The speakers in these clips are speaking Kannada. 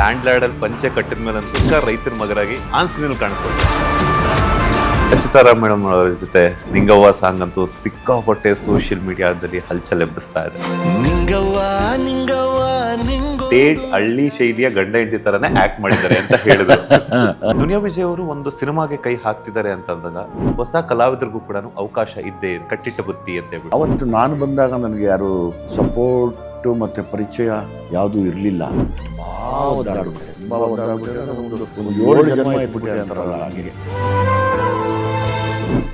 ಲ್ಯಾಂಡ್ ಲಾರ್ಡಲ್ಲಿ ಪಂಚೆ ಕಟ್ಟಿದ ಮೇಲೆ ಅಂತ ರೈತರ ಮಗರಾಗಿ ಆನ್ ಸ್ಕ್ರೀನ್ ಕಾಣಿಸ್ಕೊಳ್ತಾರೆ. ರಚಿತಾರಾಮ್ ಮೇಡಮ್ ಅವರ ಜೊತೆ ನಿಂಗವ್ವ ಸಾಂಗ್ ಅಂತೂ ಸಿಕ್ಕಾಪಟ್ಟೆ ಸೋಷಿಯಲ್ ಮೀಡಿಯಾದಲ್ಲಿ ಹಲ್ಚಲ್ ಎಬ್ಬಿಸ್ತಾ ಇದೆ. ಸ್ಟೇಟ್ ಹಳ್ಳಿ ಶೈಲಿಯ ಗಂಡ ಹೆಂಡತಿ ತರನೇ ಆಕ್ಟ್ ಮಾಡಿದ್ದಾರೆ ಅಂತ ಹೇಳಿದ್ರು. ದುನಿಯಾ ವಿಜಯ್ ಅವರು ಒಂದು ಸಿನಿಮಾಗೆ ಕೈ ಹಾಕ್ತಿದ್ದಾರೆ ಅಂತ ಅಂದಾಗ ಹೊಸ ಕಲಾವಿದರಿಗೂ ಕೂಡ ಅವಕಾಶ ಇದ್ದೇ ಇದೆ, ಕಟ್ಟಿಟ್ಟ ಬುತ್ತಿ ಅಂತ ಹೇಳ್ಬಿಟ್ಟು. ಅವತ್ತು ನಾನು ಬಂದಾಗ ನನಗೆ ಯಾರು ಸಪೋರ್ಟ್ ಮತ್ತೆ ಪರಿಚಯ ಯಾವುದೂ ಇರಲಿಲ್ಲ. ಒಂದು 7 ಜನ್ಮ ಇಟ್ಬಿಟ್ಟೆ ಅಂತಾರಲ್ಲ ಹಾಗೆ.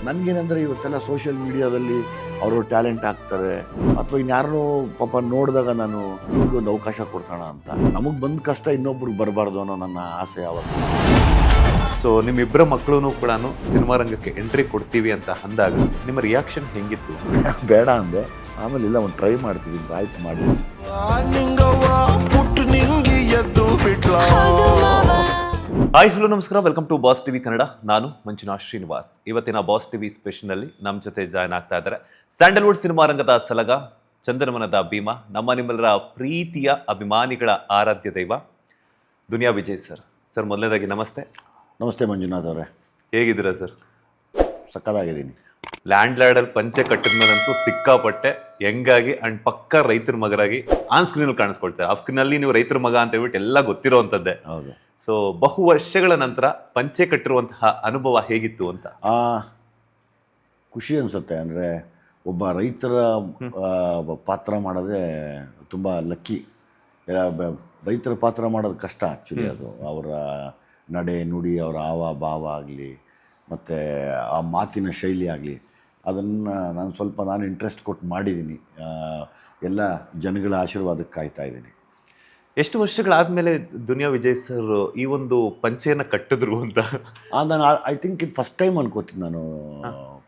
ನನಗೇನೆಂದರೆ ಇವತ್ತೆಲ್ಲ ಸೋಷಿಯಲ್ ಮೀಡಿಯಾದಲ್ಲಿ ಅವರು ಟ್ಯಾಲೆಂಟ್ ಆಗ್ತಾರೆ ಅಥವಾ ಇನ್ಯಾರನ್ನೋ ಪಾಪ ನೋಡಿದಾಗ ನಾನು ಒಂದು ಅವಕಾಶ ಕೊಡ್ಸೋಣ ಅಂತ. ನಮಗೆ ಬಂದ ಕಷ್ಟ ಇನ್ನೊಬ್ರಿಗೆ ಬರಬಾರ್ದು ಅನ್ನೋ ನನ್ನ ಆಸೆ ಯಾವತ್ತು. ಸೊ ನಿಮ್ಮಿಬ್ಬರ ಮಕ್ಕಳು ಕೂಡ ಸಿನಿಮಾ ರಂಗಕ್ಕೆ ಎಂಟ್ರಿ ಕೊಡ್ತೀವಿ ಅಂತ ಅಂದಾಗ ನಿಮ್ಮ ರಿಯಾಕ್ಷನ್ ಹೆಂಗಿತ್ತು? ಬೇಡ ಅಂದೆ, ಆಮೇಲೆ ಇಲ್ಲ ಒಂದು ಟ್ರೈ ಮಾಡ್ತೀವಿ ಆಯ್ತು ಮಾಡಿ. ಹಾಯ್ ಹಲೋ ನಮಸ್ಕಾರ, welcome to boss TV Kannada. ನಾನು ಮಂಜುನಾಥ್ ಶ್ರೀನಿವಾಸ್. ಇವತ್ತಿನ ಬಾಸ್ ಟಿವಿ ಸ್ಪೆಷಲ್ನಲ್ಲಿ ನಮ್ಮ ಜೊತೆ ಜಾಯ್ನ್ ಆಗ್ತಾ ಇದ್ದಾರೆ ಸ್ಯಾಂಡಲ್ವುಡ್ ಸಿನಿಮಾ ರಂಗದ ಸಲಗ, ಚಂದನವನದ ಭೀಮಾ, ನಮ್ಮ ನಿಮ್ಮೆಲ್ಲರ ಪ್ರೀತಿಯ ಅಭಿಮಾನಿಗಳ ಆರಾಧ್ಯ ದೈವ ದುನಿಯಾ ವಿಜಯ್ ಸರ್. ಸರ್ ಮೊದಲನೇದಾಗಿ ನಮಸ್ತೆ. ನಮಸ್ತೆ ಮಂಜುನಾಥ್ ಅವರೇ, ಹೇಗಿದ್ದೀರಾ ಸರ್? ಸಕ್ಕತ್ತಾಗಿದ್ದೀನಿ. ಲ್ಯಾಂಡ್ ಲಾರ್ಡಲ್ಲಿ ಪಂಚೆ ಕಟ್ಟಿದ ಮೇಲಂತೂ ಸಿಕ್ಕಾಪಟ್ಟೆ ಹೆಂಗಾಗಿ ಅಂಡ್ ಪಕ್ಕ ರೈತರ ಮಗರಾಗಿ ಆನ್ ಸ್ಕ್ರೀನ್ ಕಾಣಿಸ್ಕೊಳ್ತಾರೆ. ಆಫ್ ಸ್ಕ್ರೀನಲ್ಲಿ ನೀವು ರೈತರ ಮಗ ಅಂತ ಹೇಳ್ಬಿಟ್ಟು ಎಲ್ಲ ಗೊತ್ತಿರೋವಂಥದ್ದೇ. ಹೌದು. ಸೊ ಬಹು ವರ್ಷಗಳ ನಂತರ ಪಂಚೆ ಕಟ್ಟಿರುವಂತಹ ಅನುಭವ ಹೇಗಿತ್ತು ಅಂತ? ಖುಷಿ ಅನಿಸುತ್ತೆ. ಅಂದರೆ ಒಬ್ಬ ರೈತರ ಪಾತ್ರ ಮಾಡೋದೇ ತುಂಬ ಲಕ್ಕಿ. ರೈತರ ಪಾತ್ರ ಮಾಡೋದು ಕಷ್ಟ ಆ್ಯಕ್ಚುಲಿ. ಅದು ಅವರ ನಡೆ ನುಡಿ, ಅವರ ಹಾವ ಭಾವ ಆಗಲಿ ಮತ್ತು ಆ ಮಾತಿನ ಶೈಲಿ ಆಗಲಿ, ಅದನ್ನು ನಾನು ಇಂಟ್ರೆಸ್ಟ್ ಕೊಟ್ಟು ಮಾಡಿದ್ದೀನಿ. ಎಲ್ಲ ಜನಗಳ ಆಶೀರ್ವಾದಕ್ಕೆ ಕಾಯ್ತಾ ಇದ್ದೀನಿ. ಎಷ್ಟು ವರ್ಷಗಳಾದಮೇಲೆ ದುನಿಯಾ ವಿಜಯ್ ಸರ್ ಈ ಒಂದು ಪಂಚೆಯನ್ನು ಕಟ್ಟಿದ್ರು ಅಂತ? ನಾನು ಐ ಥಿಂಕ್ ಇದು ಫಸ್ಟ್ ಟೈಮ್ ಅನ್ಕೋತೀನಿ. ನಾನು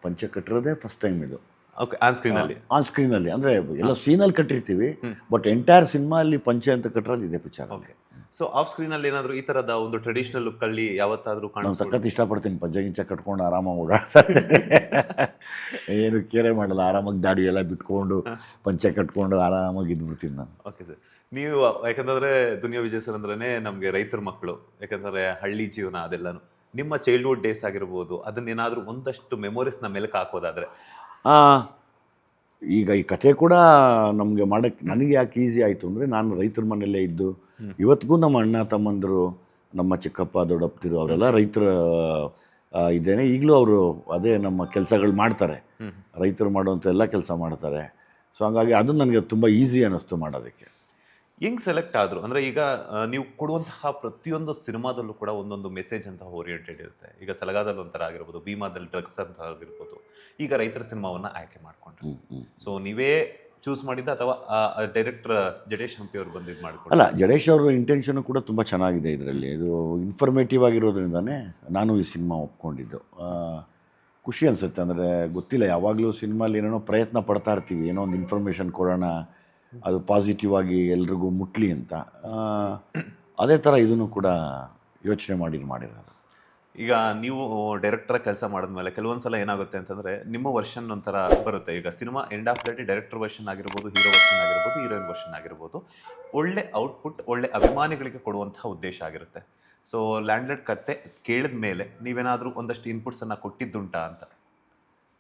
ಪಂಚೆ ಕಟ್ಟಿರೋದೇ ಫಸ್ಟ್ ಟೈಮ್ ಇದು. ಓಕೆ, ಆನ್ ಸ್ಕ್ರೀನಲ್ಲಿ? ಆನ್ ಸ್ಕ್ರೀನಲ್ಲಿ ಅಂದರೆ ಎಲ್ಲ ಸೀನಲ್ಲಿ ಕಟ್ಟಿರ್ತೀವಿ, ಬಟ್ ಎಂಟೈರ್ ಸಿನಿಮಾ ಅಲ್ಲಿ ಪಂಚೆ ಅಂತ ಕಟ್ಟಿರೋದು ಇದೆ ಪಿಕ್ಚರ್. ಓಕೆ. ಸೊ ಆಫ್ ಸ್ಕ್ರೀನಲ್ಲಿ ಏನಾದರೂ ಈ ಥರದ ಒಂದು ಟ್ರೆಡಿಷನಲ್ ಲುಕ್ಕಲ್ಲಿ ಯಾವತ್ತಾದರೂ ನಾನು ಸಖತ್ ಇಷ್ಟಪಡ್ತೀನಿ. ಪಂಚೆ ಗಿಂಚೆ ಕಟ್ಕೊಂಡು ಆರಾಮಾಗಿ ಓಡಾಡ್ತಾ ಏನು ಕೇರೆ ಮಾಡಲ್ಲ. ಆರಾಮಾಗಿ ದಾಡಿ ಎಲ್ಲ ಬಿಟ್ಕೊಂಡು ಪಂಚೆ ಕಟ್ಕೊಂಡು ಆರಾಮಾಗಿ ಇದ್ಬಿಡ್ತೀನಿ ನಾನು. ಓಕೆ ಸರ್, ನೀವು ಯಾಕಂತಂದರೆ ದುನಿಯಾ ವಿಜಯ್ ಸರ್ ಅಂದ್ರೇ ನಮಗೆ ರೈತರ ಮಕ್ಕಳು, ಯಾಕಂದರೆ ಹಳ್ಳಿ ಜೀವನ ಅದೆಲ್ಲನೂ. ನಿಮ್ಮ ಚೈಲ್ಡ್ಹುಡ್ ಡೇಸ್ ಆಗಿರ್ಬೋದು, ಅದನ್ನೇನಾದರೂ ಒಂದಷ್ಟು ಮೆಮೊರೀಸ್ನ ಮೆಲುಕು ಹಾಕೋದಾದರೆ? ಈಗ ಈ ಕಥೆ ಕೂಡ ನಮಗೆ ಮಾಡೋಕ್ಕೆ ನನಗೆ ಯಾಕೆ ಈಸಿ ಆಯಿತು ಅಂದರೆ, ನಾನು ರೈತರ ಮನೆಯಲ್ಲೇ ಇದ್ದು ಇವತ್ತಿಗೂ ನಮ್ಮ ಅಣ್ಣ ತಮ್ಮಂದರು, ನಮ್ಮ ಚಿಕ್ಕಪ್ಪ ದೊಡ್ಡಪ್ಪದಿರು ಅವರೆಲ್ಲ ರೈತರ ಇದ್ದೇನೆ. ಈಗಲೂ ಅವರು ಅದೇ ನಮ್ಮ ಕೆಲಸಗಳು ಮಾಡ್ತಾರೆ. ರೈತರು ಮಾಡುವಂಥ ಎಲ್ಲ ಕೆಲಸ ಮಾಡ್ತಾರೆ. ಸೊ ಹಾಗಾಗಿ ಅದು ನನಗೆ ತುಂಬ ಈಸಿ ಅನ್ನಿಸ್ತು ಮಾಡೋದಕ್ಕೆ. ಹೆಂಗೆ ಸೆಲೆಕ್ಟ್ ಆದರು ಅಂದರೆ, ಈಗ ನೀವು ಕೊಡುವಂತಹ ಪ್ರತಿಯೊಂದು ಸಿನಿಮಾದಲ್ಲೂ ಕೂಡ ಒಂದೊಂದು ಮೆಸೇಜ್ ಅಂತ ಓರಿಯೆಂಟೆಡ್ ಇರುತ್ತೆ. ಈಗ ಸಲಗಾದಲ್ಲಿ ಒಂಥರ ಆಗಿರ್ಬೋದು, ಭೀಮಾದಲ್ಲಿ ಡ್ರಗ್ಸ್ ಅಂತ ಆಗಿರ್ಬೋದು. ಈಗ ರೈತರ ಸಿನಿಮಾವನ್ನು ಆಯ್ಕೆ ಮಾಡಿಕೊಂಡ್ರು. ಸೊ ನೀವೇ ಚೂಸ್ ಮಾಡಿದ್ದ ಅಥವಾ ಡೈರೆಕ್ಟರ್ ಜಡೇಶ್ ಹಂಪಿ ಅವರು ಬಂದಿದ್ದು ಮಾಡಿಕೊಂಡು? ಅಲ್ಲ, ಜಡೇಶ್ ಅವ್ರ ಇಂಟೆನ್ಷನು ಕೂಡ ತುಂಬ ಚೆನ್ನಾಗಿದೆ ಇದರಲ್ಲಿ. ಇದು ಇನ್ಫಾರ್ಮೇಟಿವ್ ಆಗಿರೋದ್ರಿಂದನೇ ನಾನು ಈ ಸಿನಿಮಾ ಒಪ್ಕೊಂಡಿದ್ದು. ಖುಷಿ ಅನಿಸುತ್ತೆ. ಅಂದರೆ ಗೊತ್ತಿಲ್ಲ, ಯಾವಾಗಲೂ ಸಿನಿಮಾಲಿ ಏನೇನೋ ಪ್ರಯತ್ನ ಪಡ್ತಾ ಇರ್ತೀವಿ, ಏನೋ ಒಂದು ಇನ್ಫಾರ್ಮೇಷನ್ ಕೊಡೋಣ, ಅದು ಪಾಸಿಟಿವ್ ಆಗಿ ಎಲ್ರಿಗೂ ಮುಟ್ಲಿ ಅಂತ. ಅದೇ ಥರ ಇದನ್ನು ಕೂಡ ಯೋಚನೆ ಮಾಡಿರೋದು. ಈಗ ನೀವು ಡೈರೆಕ್ಟರ್ ಕೆಲಸ ಮಾಡಿದ್ಮೇಲೆ ಕೆಲವೊಂದು ಸಲ ಏನಾಗುತ್ತೆ ಅಂತಂದರೆ, ನಿಮ್ಮ ವರ್ಷನ್ ಒಂಥರ ಬರುತ್ತೆ. ಈಗ cinema end of the day director version ಆಗಿರ್ಬೋದು, ಹೀರೋ ವರ್ಷನ್ ಆಗಿರ್ಬೋದು, ಹೀರೋಯಿನ್ ವರ್ಷನ್ ಆಗಿರ್ಬೋದು, ಒಳ್ಳೆ ಔಟ್ಪುಟ್, ಒಳ್ಳೆ ಅಭಿಮಾನಿಗಳಿಗೆ ಕೊಡುವಂತಹ ಉದ್ದೇಶ ಆಗಿರುತ್ತೆ. ಸೊ ಲ್ಯಾಂಡ್ ಲಾರ್ಡ್ ಕತೆ ಕೇಳಿದ ಮೇಲೆ ನೀವೇನಾದರೂ ಒಂದಷ್ಟು ಇನ್ಪುಟ್ಸನ್ನು ಕೊಟ್ಟಿದ್ದುಂಟಾ ಅಂತ?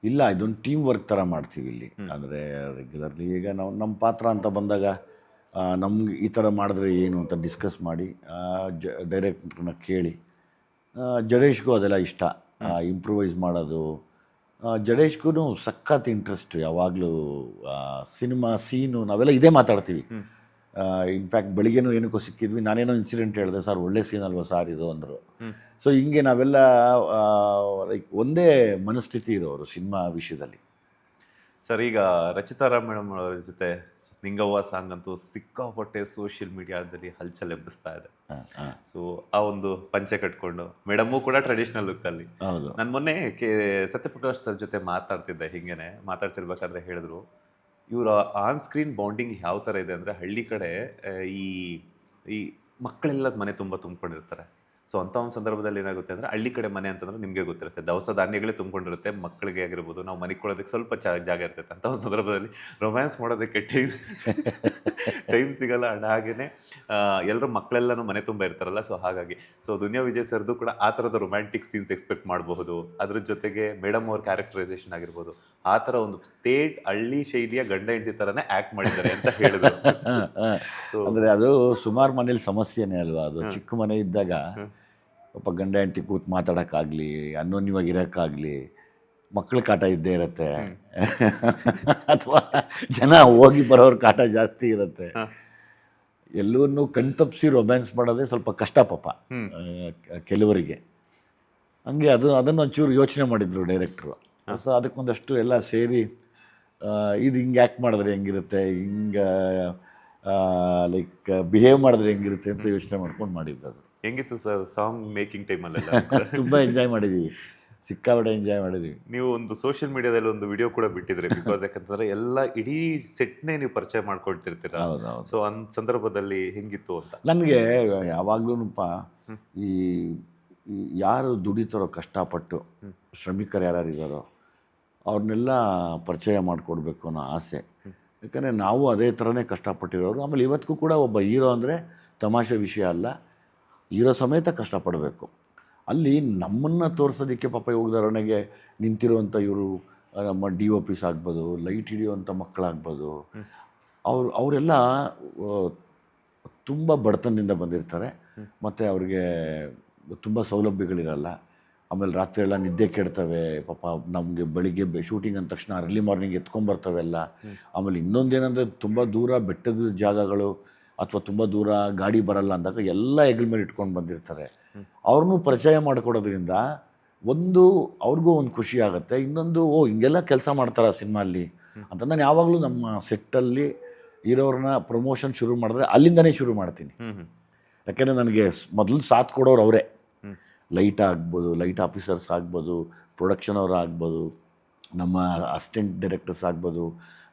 ಇಲ್ಲ, ಇದೊಂದು ಟೀಮ್ ವರ್ಕ್ ಥರ ಮಾಡ್ತೀವಿ ಇಲ್ಲಿ. ಅಂದರೆ ರೆಗ್ಯುಲರ್ಲಿ ಈಗ ನಾವು ನಮ್ಮ ಪಾತ್ರ ಅಂತ ಬಂದಾಗ ನಮ್ಗೆ ಈ ಥರ ಮಾಡಿದ್ರೆ ಏನು ಅಂತ ಡಿಸ್ಕಸ್ ಮಾಡಿ ಡೈರೆಕ್ಟ್ರನ್ನ ಕೇಳಿ. ಜಡೇಶ್ಗೂ ಅದೆಲ್ಲ ಇಷ್ಟ, ಇಂಪ್ರೂವೈಸ್ ಮಾಡೋದು. ಜಡೇಶ್ಗೂ ಸಖತ್ ಇಂಟ್ರೆಸ್ಟ್ ಯಾವಾಗಲೂ ಸಿನಿಮಾ ಸೀನು, ನಾವೆಲ್ಲ ಇದೇ ಮಾತಾಡ್ತೀವಿ. ಇನ್ಫ್ಯಾಕ್ಟ್ ಬೆಳಿಗ್ಗೆನೂ ಏನಕ್ಕೋ ಸಿಕ್ಕಿದ್ವಿ, ನಾನೇನೋ ಇನ್ಸಿಡೆಂಟ್ ಹೇಳಿದೆ, ಸರ್ ಒಳ್ಳೆ ಸೀನ್ ಅಲ್ವಾ ಸರ್ ಇದು ಅಂದರು. ಸೊ ಹಿಂಗೆ ನಾವೆಲ್ಲ ಲೈಕ್ ಒಂದೇ ಮನಸ್ಥಿತಿ ಇರೋರು ಸಿನಿಮಾ ವಿಷಯದಲ್ಲಿ. ಸರ್, ಈಗ ರಚಿತಾರಾಮ್ ಮೇಡಮ್ ಅವರ ಜೊತೆ ನಿಂಗವ್ವ ಸಾಂಗ್ ಅಂತೂ ಸಿಕ್ಕಾಪಟ್ಟೆ ಸೋಷಿಯಲ್ ಮೀಡಿಯಾದಲ್ಲಿ ಹಲ್ಚಲ್ ಎಬ್ಬಿಸ್ತಾ ಇದೆ. ಸೊ ಆ ಒಂದು ಪಂಚೆ ಕಟ್ಕೊಂಡು ಮೇಡಮು ಕೂಡ ಟ್ರೆಡಿಷನಲ್ ಲುಕ್ಕಲ್ಲಿ. ಹೌದು. ನಾನು ಮೊನ್ನೆ ಸತ್ಯಪ್ರಕಾಶ್ ಸರ್ ಜೊತೆ ಮಾತಾಡ್ತಿದ್ದೆ. ಹಿಂಗೇನೆ ಮಾತಾಡ್ತಿರ್ಬೇಕಾದ್ರೆ ಹೇಳಿದ್ರು, ಇವರ ಆನ್ ಸ್ಕ್ರೀನ್ ಬಾಂಡಿಂಗ್ ಯಾವ ಥರ ಇದೆ ಅಂದರೆ, ಹಳ್ಳಿ ಕಡೆ ಈ ಮಕ್ಕಳೆಲ್ಲ ಮನೆ ತುಂಬ ತುಂಬ್ಕೊಂಡಿರ್ತಾರೆ. ಸೊ ಅಂಥ ಒಂದು ಸಂದರ್ಭದಲ್ಲಿ ಏನಾಗುತ್ತೆ ಅಂದರೆ ಹಳ್ಳಿ ಕಡೆ ಮನೆ ಅಂತಂದ್ರೆ ನಿಮಗೆ ಗೊತ್ತಿರುತ್ತೆ, ದವಸ ಧಾನ್ಯಗಳೇ ತುಂಬಿಕೊಂಡಿರುತ್ತೆ, ಮಕ್ಕಳಿಗೆ ಆಗಿರ್ಬೋದು, ನಾವು ಮನೆ ಕೊಡೋದಕ್ಕೆ ಸ್ವಲ್ಪ ಜಾಗ ಇರ್ತೈತೆ. ಅಂಥ ಒಂದು ಸಂದರ್ಭದಲ್ಲಿ ರೊಮ್ಯಾನ್ಸ್ ಮಾಡೋದಕ್ಕೆ ಟೈಮ್ ಸಿಗಲ್ಲ. ಅಂಡ್ ಹಾಗೆಯೇ ಎಲ್ಲರೂ ಮಕ್ಕಳೆಲ್ಲನೂ ಮನೆ ತುಂಬ ಇರ್ತಾರಲ್ಲ, ಸೊ ಹಾಗಾಗಿ ಸೊ ದುನಿಯಾ ವಿಜಯ್ ಸರ್ದು ಕೂಡ ಆ ಥರದ ರೊಮ್ಯಾಂಟಿಕ್ ಸೀನ್ಸ್ ಎಕ್ಸ್ಪೆಕ್ಟ್ ಮಾಡಬಹುದು. ಅದ್ರ ಜೊತೆಗೆ ಮೇಡಮ್ ಅವ್ರ ಕ್ಯಾರೆಕ್ಟರೈಸೇಷನ್ ಆಗಿರ್ಬೋದು, ಆ ಥರ ಒಂದು ಸ್ಟೇಟ್ ಹಳ್ಳಿ ಶೈಲಿಯ ಗಂಡ ಹೆಂಡತಿ ಥರನೇ ಆ್ಯಕ್ಟ್ ಮಾಡಿದ್ದಾರೆ ಅಂತ ಹೇಳಿದ್ರು. ಸೊ ಅಂದರೆ ಅದು ಸುಮಾರು ಮನೇಲಿ ಸಮಸ್ಯೆನೇ ಅಲ್ವಾ ಅದು. ಚಿಕ್ಕ ಮನೆ ಇದ್ದಾಗ ಪಾಪ ಗಂಡ ಹೆಂಡತಿ ಕೂತ್ ಮಾತಾಡೋಕ್ಕಾಗಲಿ, ಅನ್ಯೋನ್ಯವಾಗಿ ಇರೋಕ್ಕಾಗಲಿ ಮಕ್ಕಳ ಕಾಟ ಇದ್ದೇ ಇರುತ್ತೆ, ಅಥವಾ ಜನ ಹೋಗಿ ಬರೋರ ಕಾಟ ಜಾಸ್ತಿ ಇರುತ್ತೆ. ಎಲ್ಲವನ್ನೂ ಕಣ್ತಪ್ಪಿಸಿ ರೊಮ್ಯಾನ್ಸ್ ಮಾಡೋದೇ ಸ್ವಲ್ಪ ಕಷ್ಟ ಪಾಪ ಕೆಲವರಿಗೆ. ಹಂಗೆ ಅದನ್ನು ಒಂಚೂರು ಯೋಚನೆ ಮಾಡಿದ್ರು ಡೈರೆಕ್ಟ್ರು. ಸೊ ಅದಕ್ಕೊಂದಷ್ಟು ಎಲ್ಲ ಸೇರಿ ಇದು ಹಿಂಗೆ ಆ್ಯಕ್ಟ್ ಮಾಡಿದ್ರೆ ಹೆಂಗಿರುತ್ತೆ, ಹಿಂಗೆ ಲೈಕ್ ಬಿಹೇವ್ ಮಾಡಿದ್ರೆ ಹೆಂಗಿರುತ್ತೆ ಅಂತ ಯೋಚನೆ ಮಾಡ್ಕೊಂಡು ಮಾಡಿದ್ದು. ಅದು ಹೆಂಗಿತ್ತು ಸರ್ ಸಾಂಗ್ ಮೇಕಿಂಗ್ ಟೈಮಲ್ಲೆಲ್ಲ? ತುಂಬ ಎಂಜಾಯ್ ಮಾಡಿದ್ದೀವಿ, ಸಿಕ್ಕಾಪಟ್ಟೆ ಎಂಜಾಯ್ ಮಾಡಿದ್ದೀವಿ. ನೀವು ಒಂದು ಸೋಷಿಯಲ್ ಮೀಡಿಯಾದಲ್ಲಿ ಒಂದು ವಿಡಿಯೋ ಕೂಡ ಬಿಟ್ಟಿದ್ರಿ, ಬಿಕಾಸ್ ಯಾಕಂತಂದ್ರೆ ಎಲ್ಲ ಇಡೀ ಸೆಟ್ನೇ ನೀವು ಪರಿಚಯ ಮಾಡ್ಕೊಳ್ತಿರ್ತೀರ. ಹೌದು. ಸೊ ಅಂಥ ಸಂದರ್ಭದಲ್ಲಿ ಹೆಂಗಿತ್ತು ಅಂತ? ನನಗೆ ಯಾವಾಗ್ಲೂ ಈ ಯಾರು ದುಡಿತಾರೋ ಕಷ್ಟಪಟ್ಟು ಶ್ರಮಿಕರು ಯಾರು ಇದ್ದಾರೋ ಅವ್ರನ್ನೆಲ್ಲ ಪರಿಚಯ ಮಾಡಿಕೊಡ್ಬೇಕು ಅನ್ನೋ ಆಸೆ. ಯಾಕಂದರೆ ನಾವು ಅದೇ ಥರನೇ ಕಷ್ಟಪಟ್ಟಿರೋರು. ಆಮೇಲೆ ಇವತ್ತಿಗೂ ಕೂಡ ಒಬ್ಬ ಹೀರೋ ಅಂದರೆ ತಮಾಷೆ ವಿಷಯ ಅಲ್ಲ, ಹೀರೋ ಸಮೇತ ಕಷ್ಟಪಡಬೇಕು. ಅಲ್ಲಿ ನಮ್ಮನ್ನು ತೋರಿಸೋದಕ್ಕೆ ಪಾಪ ಉದಾಹರಣೆಗೆ ನಿಂತಿರುವಂಥ ಇವರು ನಮ್ಮ DOPs ಆಗ್ಬೋದು, ಲೈಟ್ ಹಿಡಿಯುವಂಥ ಮಕ್ಕಳಾಗ್ಬೋದು, ಅವರೆಲ್ಲ ತುಂಬ ಬಡತನದಿಂದ ಬಂದಿರ್ತಾರೆ. ಮತ್ತು ಅವ್ರಿಗೆ ತುಂಬ ಸೌಲಭ್ಯಗಳಿರಲ್ಲ. ಆಮೇಲೆ ರಾತ್ರಿ ಎಲ್ಲ ನಿದ್ದೆ ಕೆಡ್ತವೆ ಪಾಪ. ನಮಗೆ ಬೆಳಿಗ್ಗೆ ಶೂಟಿಂಗ್ ಅಂದ ತಕ್ಷಣ ಅರ್ಲಿ ಮಾರ್ನಿಂಗ್ ಎತ್ಕೊಂಬರ್ತವೆ ಎಲ್ಲ. ಆಮೇಲೆ ಇನ್ನೊಂದೇನೆಂದರೆ ತುಂಬ ದೂರ ಬೆಟ್ಟದ ಜಾಗಗಳು ಅಥವಾ ತುಂಬ ದೂರ ಗಾಡಿ ಬರಲ್ಲ ಅಂದಾಗ ಎಲ್ಲ ಹೆಗಲ ಮೇಲೆ ಇಟ್ಕೊಂಡು ಬಂದಿರ್ತಾರೆ. ಅವ್ರನ್ನೂ ಪರಿಚಯ ಮಾಡಿಕೊಡೋದ್ರಿಂದ ಒಂದು ಅವ್ರಿಗೂ ಒಂದು ಖುಷಿ ಆಗುತ್ತೆ, ಇನ್ನೊಂದು ಹಿಂಗೆಲ್ಲ ಕೆಲಸ ಮಾಡ್ತಾರೆ ಸಿನಿಮಾಲ್ಲಿ ಅಂತ. ನಾನು ಯಾವಾಗಲೂ ನಮ್ಮ ಸೆಟ್ಟಲ್ಲಿ ಇರೋರನ್ನ ಪ್ರಮೋಷನ್ ಶುರು ಮಾಡಿದ್ರೆ ಅಲ್ಲಿಂದನೇ ಶುರು ಮಾಡ್ತೀನಿ. ಯಾಕೆಂದರೆ ನನಗೆ ಮೊದಲು ಸಾಥ್ ಕೊಡೋರು ಅವರೇ. ಲೈಟ್ ಆಗ್ಬೋದು, ಲೈಟ್ ಆಫೀಸರ್ಸ್ ಆಗ್ಬೋದು, ಪ್ರೊಡಕ್ಷನ್ ಅವರು ಆಗ್ಬೋದು, ನಮ್ಮ ಅಸಿಸ್ಟೆಂಟ್ ಡೈರೆಕ್ಟರ್ಸ್ ಆಗ್ಬೋದು,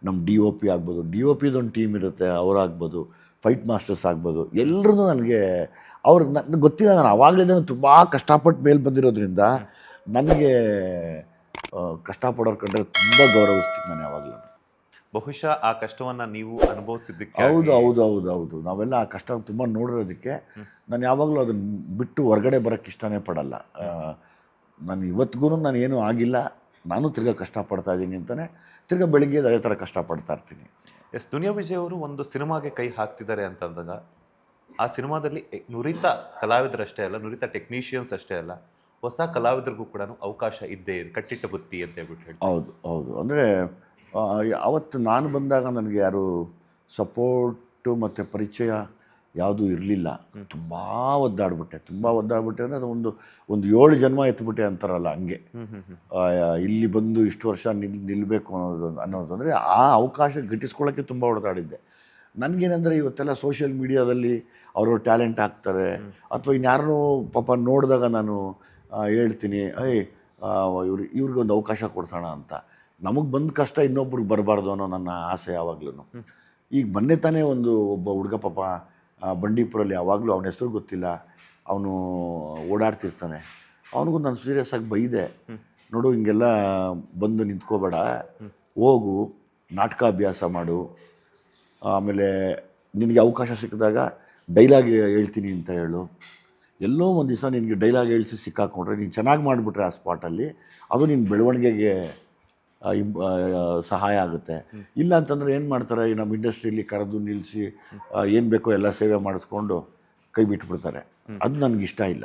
ನಮ್ಮ DOP ಆಗ್ಬೋದು, DOPದೊಂದು ಟೀಮ್ ಇರುತ್ತೆ ಅವರಾಗ್ಬೋದು, ಫೈಟ್ ಮಾಸ್ಟರ್ಸ್ ಆಗ್ಬೋದು. ಎಲ್ಲರೂ ನನಗೆ ನನಗೆ ಗೊತ್ತಿಲ್ಲ, ನಾನು ಆವಾಗಲೇ ತುಂಬ ಕಷ್ಟಪಟ್ಟು ಮೇಲೆ ಬಂದಿರೋದ್ರಿಂದ ನನಗೆ ಕಷ್ಟಪಡೋರು ಕಂಡ್ರೆ ತುಂಬ ಗೌರವಿಸ್ತೀನಿ ನಾನು ಯಾವಾಗಲೂ. ಬಹುಶಃ ಆ ಕಷ್ಟವನ್ನು ನೀವು ಅನುಭವಿಸಿದ್ದಕ್ಕೆ. ಹೌದು. ನಾವೆಲ್ಲ ಆ ಕಷ್ಟ ತುಂಬ ನೋಡಿರೋದಕ್ಕೆ ನಾನು ಯಾವಾಗಲೂ ಅದನ್ನು ಬಿಟ್ಟು ಹೊರಗಡೆ ಬರೋಕ್ಕೆ ಇಷ್ಟನೇ ಪಡಲ್ಲ. ನಾನು ಇವತ್ತಿಗೂ ನಾನು ಏನೂ ಆಗಿಲ್ಲ, ನಾನು ತಿರ್ಗಾ ಕಷ್ಟಪಡ್ತಾ ಇದ್ದೀನಿ ಅಂತಲೇ ತಿರ್ಗಾ ಬೆಳಿಗ್ಗೆ ಅದೇ ಥರ ಕಷ್ಟಪಡ್ತಾ ಇರ್ತೀನಿ. ಎಸ್, ದುನಿಯಾ ವಿಜಯ್ ಅವರು ಒಂದು ಸಿನಿಮಾಗೆ ಕೈ ಹಾಕ್ತಿದ್ದಾರೆ ಅಂತಂದಾಗ ಆ ಸಿನಿಮಾದಲ್ಲಿ ನುರಿತ ಕಲಾವಿದರಷ್ಟೇ ಅಲ್ಲ, ನುರಿತ ಟೆಕ್ನಿಷಿಯನ್ಸ್ ಅಷ್ಟೇ ಅಲ್ಲ, ಹೊಸ ಕಲಾವಿದರಿಗೂ ಕೂಡ ಅವಕಾಶ ಇದ್ದೇ ಇದೆ, ಕಟ್ಟಿಟ್ಟ ಬುತ್ತಿ ಅಂತ ಹೇಳ್ಬಿಟ್ಟು ಹೇಳಿ. ಹೌದು. ಅಂದರೆ ಅವತ್ತು ನಾನು ಬಂದಾಗ ನನಗೆ ಯಾರು ಸಪೋರ್ಟು ಮತ್ತು ಪರಿಚಯ ಯಾವುದೂ ಇರಲಿಲ್ಲ. ತುಂಬ ಒದ್ದಾಡ್ಬಿಟ್ಟೆ ಅಂದರೆ ಅದು ಒಂದು 7 ಜನ್ಮ ಎತ್ಬಿಟ್ಟೆ ಅಂತಾರಲ್ಲ ಹಂಗೆ. ಇಲ್ಲಿ ಬಂದು ಇಷ್ಟು ವರ್ಷ ನಿಲ್ಲಬೇಕು ಅನ್ನೋದು ಅಂದರೆ ಆ ಅವಕಾಶ ಗಿಟ್ಟಿಸ್ಕೊಳ್ಳೋಕ್ಕೆ ತುಂಬ ಹೊಡೆದಾಡಿದ್ದೆ. ನನಗೇನೆಂದರೆ ಇವತ್ತೆಲ್ಲ ಸೋಷಿಯಲ್ ಮೀಡಿಯಾದಲ್ಲಿ ಅವರು ಟ್ಯಾಲೆಂಟ್ ಹಾಕ್ತಾರೆ, ಅಥವಾ ಇನ್ಯಾರನ್ನೂ ಪಾಪ ನೋಡಿದಾಗ ನಾನು ಹೇಳ್ತೀನಿ ಇವ್ರಿಗೆ ಒಂದು ಅವಕಾಶ ಕೊಡ್ಸೋಣ ಅಂತ. ನಮಗೆ ಬಂದ ಕಷ್ಟ ಇನ್ನೊಬ್ರಿಗೆ ಬರಬಾರ್ದು ಅನ್ನೋ ನನ್ನ ಆಸೆ ಯಾವಾಗಲೂ. ಈಗ ಮೊನ್ನೆ ತಾನೇ ಒಬ್ಬ ಹುಡುಗ ಪಾಪ ಬಂಡೀಪುರಲ್ಲಿ, ಯಾವಾಗಲೂ ಅವನ ಹೆಸರು ಗೊತ್ತಿಲ್ಲ, ಅವನು ಓಡಾಡ್ತಿರ್ತಾನೆ. ಅವನಿಗೂ ನಾನು ಸೀರಿಯಸ್ ಆಗಿ ಬೈದೆ, ನೋಡು ಹಿಂಗೆಲ್ಲ ಬಂದು ನಿಂತ್ಕೋಬೇಡ, ಹೋಗು ನಾಟಕಾಭ್ಯಾಸ ಮಾಡು, ಆಮೇಲೆ ನಿನಗೆ ಅವಕಾಶ ಸಿಕ್ಕಿದಾಗ ಡೈಲಾಗ್ ಹೇಳ್ತೀನಿ ಅಂತ ಹೇಳು. ಎಲ್ಲೋ ಒಂದು ದಿವಸ ನಿನಗೆ ಡೈಲಾಗ್ ಹೇಳಿಸಿ ಸಿಕ್ಕಾಕೊಂಡ್ರೆ ನೀನು ಚೆನ್ನಾಗಿ ಮಾಡಿಬಿಟ್ರೆ ಆ ಸ್ಪಾಟಲ್ಲಿ ಅದು ನಿನ್ನ ಬೆಳವಣಿಗೆಗೆ ಸಹಾಯ ಆಗುತ್ತೆ. ಇಲ್ಲ ಅಂತಂದರೆ ಏನು ಮಾಡ್ತಾರೆ, ನಮ್ಮ ಇಂಡಸ್ಟ್ರಿಯಲ್ಲಿ ಕರೆದು ನಿಲ್ಲಿಸಿ ಏನು ಬೇಕೋ ಎಲ್ಲ ಸೇವೆ ಮಾಡಿಸ್ಕೊಂಡು ಕೈ ಬಿಟ್ಬಿಡ್ತಾರೆ. ಅದು ನನಗಿಷ್ಟ ಇಲ್ಲ.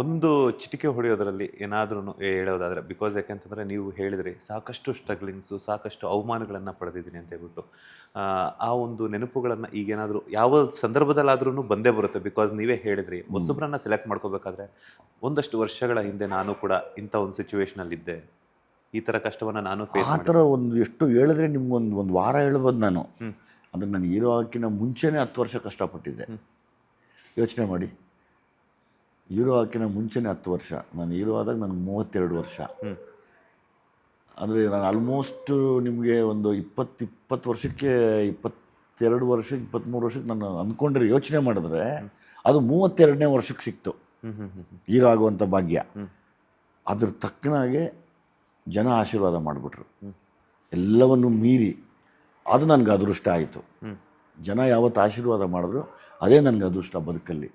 ಒಂದು ಚಿಟಿಕೆ ಹೊಡೆಯೋದ್ರಲ್ಲಿ ಏನಾದ್ರೂ ಹೇಳೋದಾದರೆ, ಬಿಕಾಸ್ ಯಾಕೆಂತಂದರೆ ನೀವು ಹೇಳಿದ್ರಿ ಸಾಕಷ್ಟು ಸ್ಟ್ರಗ್ಲಿಂಗ್ಸು, ಸಾಕಷ್ಟು ಅವಮಾನಗಳನ್ನು ಪಡೆದಿದ್ದೀನಿ ಅಂತ ಹೇಳ್ಬಿಟ್ಟು, ಆ ಒಂದು ನೆನಪುಗಳನ್ನು ಈಗೇನಾದರೂ ಯಾವ ಸಂದರ್ಭದಲ್ಲಾದ್ರೂ ಬಂದೇ ಬರುತ್ತೆ. ಬಿಕಾಸ್ ನೀವೇ ಹೇಳಿದ್ರಿ ಹೊಸಬ್ರನ್ನ ಸೆಲೆಕ್ಟ್ ಮಾಡ್ಕೋಬೇಕಾದ್ರೆ ಒಂದಷ್ಟು ವರ್ಷಗಳ ಹಿಂದೆ ನಾನು ಕೂಡ ಇಂಥ ಒಂದು ಸಿಚುವೇಶನಲ್ಲಿದ್ದೆ, ಈ ಥರ ಕಷ್ಟವನ್ನು ನಾನು ಫೇಸ್ ಆ ಥರ ಎಷ್ಟು ಹೇಳಿದ್ರೆ ನಿಮ್ಗೊಂದು ವಾರ ಹೇಳ್ಬೋದು ನಾನು. ಅಂದರೆ ನಾನು ಹೀರೋ ಹಾಕಿನ ಮುಂಚೆನೇ 10 ವರ್ಷ ಕಷ್ಟಪಟ್ಟಿದ್ದೆ. ಯೋಚನೆ ಮಾಡಿ, ಹೀರೋ ಹಾಕಿನ ಮುಂಚೆನೇ 10 ವರ್ಷ. ನಾನು ಹೀರೋ ಆದಾಗ ನನಗೆ 32 ವರ್ಷ. ಅಂದರೆ ನಾನು ಆಲ್ಮೋಸ್ಟ್ ನಿಮಗೆ ಒಂದು 20 ವರ್ಷಕ್ಕೆ 22 ವರ್ಷಕ್ಕೆ 23 ವರ್ಷಕ್ಕೆ ನಾನು ಅಂದ್ಕೊಂಡ್ರೆ ಯೋಚನೆ ಮಾಡಿದ್ರೆ ಅದು 32ನೇ ವರ್ಷಕ್ಕೆ ಸಿಕ್ತು. ಹೀರೋ ಆಗುವಂಥ ಭಾಗ್ಯ. ಅದ್ರ ತಕ್ಕನಾಗೆ ಜನ ಆಶೀರ್ವಾದ ಮಾಡಿಬಿಟ್ರು. ಎಲ್ಲವನ್ನು ಮೀರಿ ಅದು ನನಗೆ ಅದೃಷ್ಟ ಆಯಿತು. ಜನ ಯಾವತ್ತು ಆಶೀರ್ವಾದ ಮಾಡಿದ್ರು ಅದೇ ನನಗೆ ಅದೃಷ್ಟ ಬದುಕಲ್ಲಿ.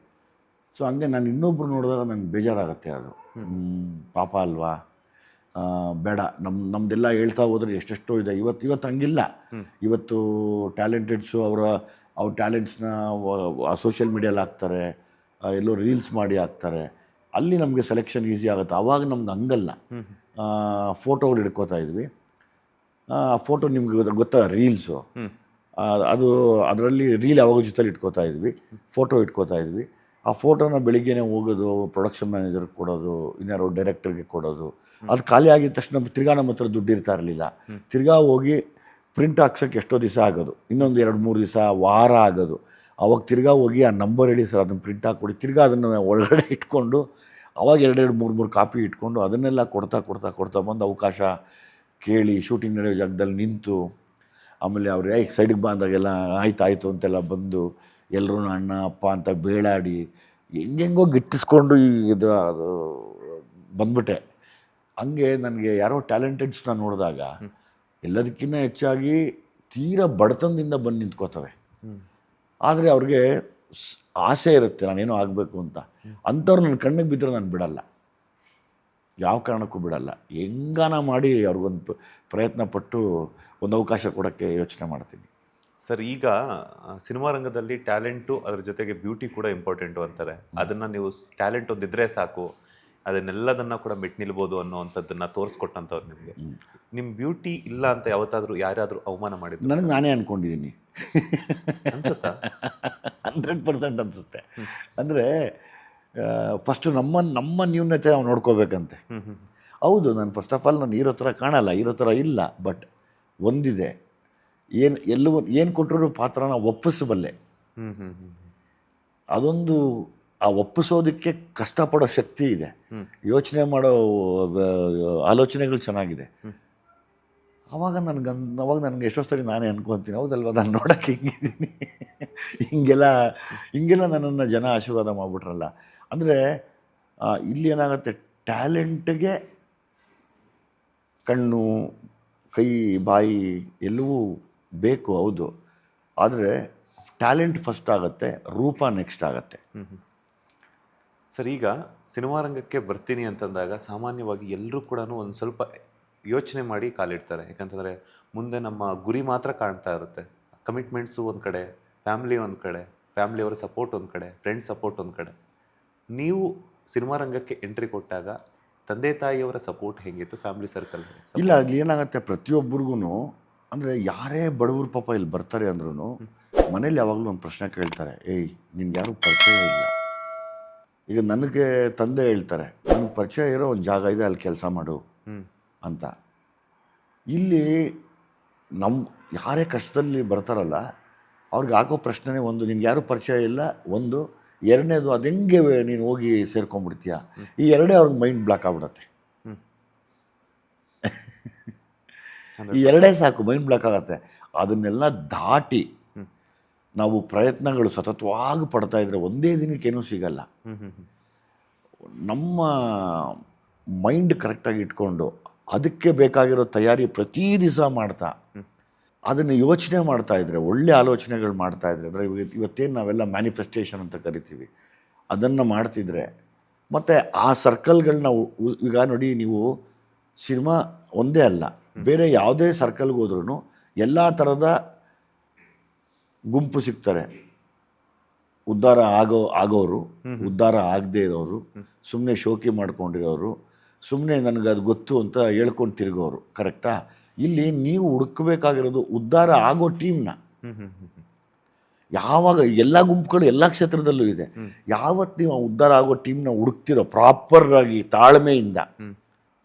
ಸೊ ಹಂಗೆ ನಾನು ಇನ್ನೊಬ್ರು ನೋಡಿದಾಗ ನನಗೆ ಬೇಜಾರಾಗುತ್ತೆ. ಅದು ಪಾಪ ಅಲ್ವಾ, ಬೇಡ, ನಮ್ಮದೆಲ್ಲ ಹೇಳ್ತಾ ಹೋದ್ರೆ ಎಷ್ಟೆಷ್ಟೋ ಇದೆ. ಇವತ್ತು ಹಂಗಿಲ್ಲ. ಇವತ್ತು ಟ್ಯಾಲೆಂಟೆಡ್ಸು ಅವ್ರ ಟ್ಯಾಲೆಂಟ್ಸ್ನ ಸೋಷಿಯಲ್ ಮೀಡಿಯಲ್ಲಿ ಹಾಕ್ತಾರೆ, ಎಲ್ಲೋ ರೀಲ್ಸ್ ಮಾಡಿ ಹಾಕ್ತಾರೆ. ಅಲ್ಲಿ ನಮಗೆ ಸೆಲೆಕ್ಷನ್ ಈಸಿ ಆಗುತ್ತೆ. ಆವಾಗ ನಮ್ದು ಹಂಗಲ್ಲ. ಫೋಟೋಗಳು ಹಿಡ್ಕೋತಾ ಇದ್ವಿ. ಆ ಫೋಟೋ ನಿಮ್ಗೆ ಗೊತ್ತಾ, ರೀಲ್ಸು, ಅದು ಅದರಲ್ಲಿ ರೀಲ್ ಯಾವಾಗ ಜೊತೆಲಿ ಇಟ್ಕೋತಾ ಇದ್ವಿ, ಫೋಟೋ ಇಟ್ಕೋತಾ ಇದ್ವಿ. ಆ ಫೋಟೋನ ಬೆಳಿಗ್ಗೆನೇ ಹೋಗೋದು, ಪ್ರೊಡಕ್ಷನ್ ಮ್ಯಾನೇಜರ್ಗೆ ಕೊಡೋದು, ಇನ್ಯಾರೋ ಡೈರೆಕ್ಟರ್ಗೆ ಕೊಡೋದು. ಅದು ಖಾಲಿ ಆಗಿದ ತಕ್ಷಣ ತಿರ್ಗಾ ನಮ್ಮ ಹತ್ರ ದುಡ್ಡು ಇರ್ತಾ ಇರಲಿಲ್ಲ. ತಿರ್ಗಾ ಹೋಗಿ ಪ್ರಿಂಟ್ ಹಾಕ್ಸೋಕ್ಕೆ ಎಷ್ಟೋ ದಿವಸ ಆಗೋದು, ಇನ್ನೊಂದು 2-3 ದಿವಸ, ವಾರ ಆಗೋದು. ಅವಾಗ ತಿರ್ಗಾ ಹೋಗಿ ಆ ನಂಬರ್ ಹೇಳಿ ಸರ್ ಅದನ್ನು ಪ್ರಿಂಟ್ ಹಾಕ್ಕೊಡಿ, ತಿರ್ಗಾ ಅದನ್ನು ಒಳಗಡೆ ಇಟ್ಕೊಂಡು ಅವಾಗ 2-3 ಕಾಪಿ ಇಟ್ಕೊಂಡು ಅದನ್ನೆಲ್ಲ ಕೊಡ್ತಾ ಬಂದು ಅವಕಾಶ ಕೇಳಿ ಶೂಟಿಂಗ್ ನಡೆಯೋ ಜಾಗದಲ್ಲಿ ನಿಂತು, ಆಮೇಲೆ ಅವ್ರು ಸೈಡಿಗೆ ಬಂದಾಗೆಲ್ಲ ಆಯ್ತು ಅಂತೆಲ್ಲ ಬಂದು ಎಲ್ಲರೂ ಅಣ್ಣ ಅಪ್ಪ ಅಂತ ಬೇಳಾಡಿ ಹೆಂಗೆಂಗೋ ಗಿಟ್ಟಿಸ್ಕೊಂಡು ಇದು ಅದು ಬಂದ್ಬಿಟ್ಟೆ. ಹಂಗೆ ನನಗೆ ಯಾರೋ ಟ್ಯಾಲೆಂಟೆಡ್ಸ್ನ ನೋಡಿದಾಗ ಎಲ್ಲದಕ್ಕಿಂತ ಹೆಚ್ಚಾಗಿ ತೀರಾ ಬಡತನದಿಂದ ಬಂದು ನಿಂತ್ಕೋತವೆ. ಆದರೆ ಅವ್ರಿಗೆ ಆಸೆ ಇರುತ್ತೆ ನಾನೇನೋ ಆಗಬೇಕು ಅಂತ. ಅಂಥವ್ರು ನನ್ನ ಕಣ್ಣಿಗೆ ಬಿದ್ದರೆ ನಾನು ಬಿಡಲ್ಲ, ಯಾವ ಕಾರಣಕ್ಕೂ ಬಿಡಲ್ಲ. ಹೆಂಗಾನ ಮಾಡಿ ಅವ್ರಿಗೊಂದು ಪ್ರಯತ್ನ ಪಟ್ಟು ಒಂದು ಅವಕಾಶ ಕೊಡೋಕ್ಕೆ ಯೋಚನೆ ಮಾಡ್ತೀನಿ. ಸರ್, ಈಗ ಸಿನಿಮಾ ರಂಗದಲ್ಲಿ ಟ್ಯಾಲೆಂಟು ಅದ್ರ ಜೊತೆಗೆ ಬ್ಯೂಟಿ ಕೂಡ ಇಂಪಾರ್ಟೆಂಟು ಅಂತಾರೆ. ಅದನ್ನು ನೀವು ಟ್ಯಾಲೆಂಟ್ ಒಂದಿದ್ರೆ ಸಾಕು, ಅದನ್ನೆಲ್ಲದನ್ನು ಕೂಡ ಮೆಟ್ ನಿಲ್ಬೋದು ಅನ್ನೋವಂಥದ್ದನ್ನು ತೋರಿಸ್ಕೊಟ್ಟಂಥವ್ರು ನಿಮಗೆ. ನಿಮ್ಮ ಬ್ಯೂಟಿ ಇಲ್ಲ ಅಂತ ಯಾರಾದರೂ ಅವಮಾನ ಮಾಡಿದ್ರು? ನನಗೆ ನಾನೇ ಅಂದ್ಕೊಂಡಿದ್ದೀನಿ ಅನ್ಸುತ್ತಾ? 100% ಅನಿಸುತ್ತೆ. ಅಂದರೆ ಫಸ್ಟು ನಮ್ಮ ನ್ಯೂನತೆ ನಾವು ನೋಡ್ಕೋಬೇಕಂತೆ. ಹೌದು, ನಾನು ಫಸ್ಟ್ ಆಫ್ ಆಲ್ ನಾನು ಹೀರೋ ಥರ ಕಾಣಲ್ಲ, ಹೀರೋ ಥರ ಇಲ್ಲ. ಬಟ್ ಒಂದಿದೆ, ಏನು ಕೊಟ್ಟರು ಪಾತ್ರನ ಒಪ್ಪಿಸಬಲ್ಲೆ. ಅದೊಂದು ಆ ಒಪ್ಪಿಸೋದಕ್ಕೆ ಕಷ್ಟಪಡೋ ಶಕ್ತಿ ಇದೆ, ಯೋಚನೆ ಮಾಡೋ ಆಲೋಚನೆಗಳು ಚೆನ್ನಾಗಿದೆ. ಅವಾಗ ನನಗೆ ಎಷ್ಟೋ ಸರಿ ನಾನೇ ಅನ್ಕೊತೀನಿ, ಹೌದಲ್ವ ನಾನು ನೋಡೋಕ್ಕೆ ಹಿಂಗೆಲ್ಲ ನನ್ನನ್ನು ಜನ ಆಶೀರ್ವಾದ ಮಾಡಿಬಿಟ್ರಲ್ಲ. ಅಂದರೆ ಇಲ್ಲಿ ಏನಾಗುತ್ತೆ, ಟ್ಯಾಲೆಂಟ್ಗೆ ಕಣ್ಣು, ಕೈ, ಬಾಯಿ ಎಲ್ಲವೂ ಬೇಕು, ಹೌದು. ಆದರೆ ಟ್ಯಾಲೆಂಟ್ ಫಸ್ಟ್ ಆಗುತ್ತೆ, ರೂಪ ನೆಕ್ಸ್ಟ್ ಆಗುತ್ತೆ. ಸರ್, ಈಗ ಸಿನಿಮಾ ರಂಗಕ್ಕೆ ಬರ್ತೀನಿ ಅಂತಂದಾಗ ಸಾಮಾನ್ಯವಾಗಿ ಎಲ್ಲರೂ ಕೂಡ ಒಂದು ಸ್ವಲ್ಪ ಯೋಚನೆ ಮಾಡಿ ಕಾಲಿಡ್ತಾರೆ. ಯಾಕಂತಂದರೆ ಮುಂದೆ ನಮ್ಮ ಗುರಿ ಮಾತ್ರ ಕಾಣ್ತಾ ಇರುತ್ತೆ. ಕಮಿಟ್ಮೆಂಟ್ಸು ಒಂದು ಕಡೆ, ಫ್ಯಾಮ್ಲಿ ಒಂದು ಕಡೆ, ಫ್ಯಾಮ್ಲಿಯವರ ಸಪೋರ್ಟ್ ಒಂದು ಕಡೆ, ಫ್ರೆಂಡ್ಸ್ ಸಪೋರ್ಟ್ ಒಂದು ಕಡೆ. ನೀವು ಸಿನಿಮಾ ರಂಗಕ್ಕೆ ಎಂಟ್ರಿ ಕೊಟ್ಟಾಗ ತಂದೆ ತಾಯಿಯವರ ಸಪೋರ್ಟ್ ಹೇಗಿತ್ತು, ಫ್ಯಾಮಿಲಿ ಸರ್ಕಲ್? ಇಲ್ಲ, ಅಲ್ಲಿ ಏನಾಗುತ್ತೆ, ಪ್ರತಿಯೊಬ್ಬರಿಗೂ ಅಂದರೆ ಯಾರೇ ಬಡವರು ಪಾಪ ಇಲ್ಲಿ ಬರ್ತಾರೆ ಅಂದ್ರೂ ಮನೇಲಿ ಯಾವಾಗಲೂ ಒಂದು ಪ್ರಶ್ನೆ ಕೇಳ್ತಾರೆ, ನಿನ್ಗೆ ಯಾರೂ ಪರಿಚಯ ಇಲ್ಲ. ಈಗ ನನಗೆ ತಂದೆ ಹೇಳ್ತಾರೆ, ನನಗೆ ಪರಿಚಯ ಇರೋ ಒಂದು ಜಾಗ ಇದೆ, ಅಲ್ಲಿ ಕೆಲಸ ಮಾಡು ಅಂತ. ಇಲ್ಲಿ ಯಾರೇ ಕಷ್ಟದಲ್ಲಿ ಬರ್ತಾರಲ್ಲ ಅವ್ರಿಗೆ ಹಾಕೋ ಪ್ರಶ್ನೆ ಒಂದು, ನಿನ್ಗೆ ಯಾರೂ ಪರಿಚಯ ಇಲ್ಲ ಒಂದು. ಎರಡನೇದು, ಅದು ಹೆಂಗೆ ನೀನು ಹೋಗಿ ಸೇರ್ಕೊಂಡ್ಬಿಡ್ತೀಯ. ಈ ಎರಡೇ ಅವ್ರಿಗೆ ಮೈಂಡ್ ಬ್ಲಾಕ್ ಆಗ್ಬಿಡತ್ತೆ. ಈ ಎರಡೇ ಸಾಕು, ಮೈಂಡ್ ಬ್ಲಾಕ್ ಆಗುತ್ತೆ. ಅದನ್ನೆಲ್ಲ ದಾಟಿ ನಾವು ಪ್ರಯತ್ನಗಳು ಸತತವಾಗಿ ಪಡ್ತಾ ಇದ್ರೆ ಒಂದೇ ದಿನಕ್ಕೇನೂ ಸಿಗಲ್ಲ. ನಮ್ಮ ಮೈಂಡ್ ಕರೆಕ್ಟಾಗಿ ಇಟ್ಕೊಂಡು ಅದಕ್ಕೆ ಬೇಕಾಗಿರೋ ತಯಾರಿ ಪ್ರತಿ ದಿವಸ ಮಾಡ್ತಾ ಅದನ್ನು ಯೋಚನೆ ಮಾಡ್ತಾ ಇದ್ರೆ, ಒಳ್ಳೆ ಆಲೋಚನೆಗಳು ಮಾಡ್ತಾ ಇದ್ರೆ, ಅಂದರೆ ಇವತ್ತೇನು ನಾವೆಲ್ಲ ಮ್ಯಾನಿಫೆಸ್ಟೇಷನ್ ಅಂತ ಕರಿತೀವಿ, ಅದನ್ನು ಮಾಡ್ತಿದ್ರೆ, ಮತ್ತು ಆ ಸರ್ಕಲ್ಗಳನ್ನ ಈಗ ನೋಡಿ, ನೀವು ಸಿನಿಮಾ ಒಂದೇ ಅಲ್ಲ, ಬೇರೆ ಯಾವುದೇ ಸರ್ಕಲ್ಗೆ ಹೋದ್ರೂ ಎಲ್ಲ ಥರದ ಗುಂಪು ಸಿಗ್ತಾರೆ. ಉದ್ಧಾರ ಆಗೋರು, ಉದ್ಧಾರ ಆಗದೇ ಇರೋರು, ಸುಮ್ಮನೆ ಶೋಕಿ ಮಾಡ್ಕೊಂಡಿರೋರು, ಸುಮ್ಮನೆ ನನಗದು ಗೊತ್ತು ಅಂತ ಹೇಳ್ಕೊಂಡು ತಿರುಗೋರು. ಕರೆಕ್ಟಾ? ಇಲ್ಲಿ ನೀವು ಹುಡುಕಬೇಕಾಗಿರೋದು ಉದ್ಧಾರ ಆಗೋ ಟೀಮ್ನ. ಯಾವಾಗ ಎಲ್ಲ ಗುಂಪುಗಳು ಎಲ್ಲ ಕ್ಷೇತ್ರದಲ್ಲೂ ಇದೆ, ಯಾವತ್ತು ನೀವು ಉದ್ಧಾರ ಆಗೋ ಟೀಮ್ನ ಹುಡುಕ್ತಿರೋ ಪ್ರಾಪರ್ ಆಗಿ ತಾಳ್ಮೆಯಿಂದ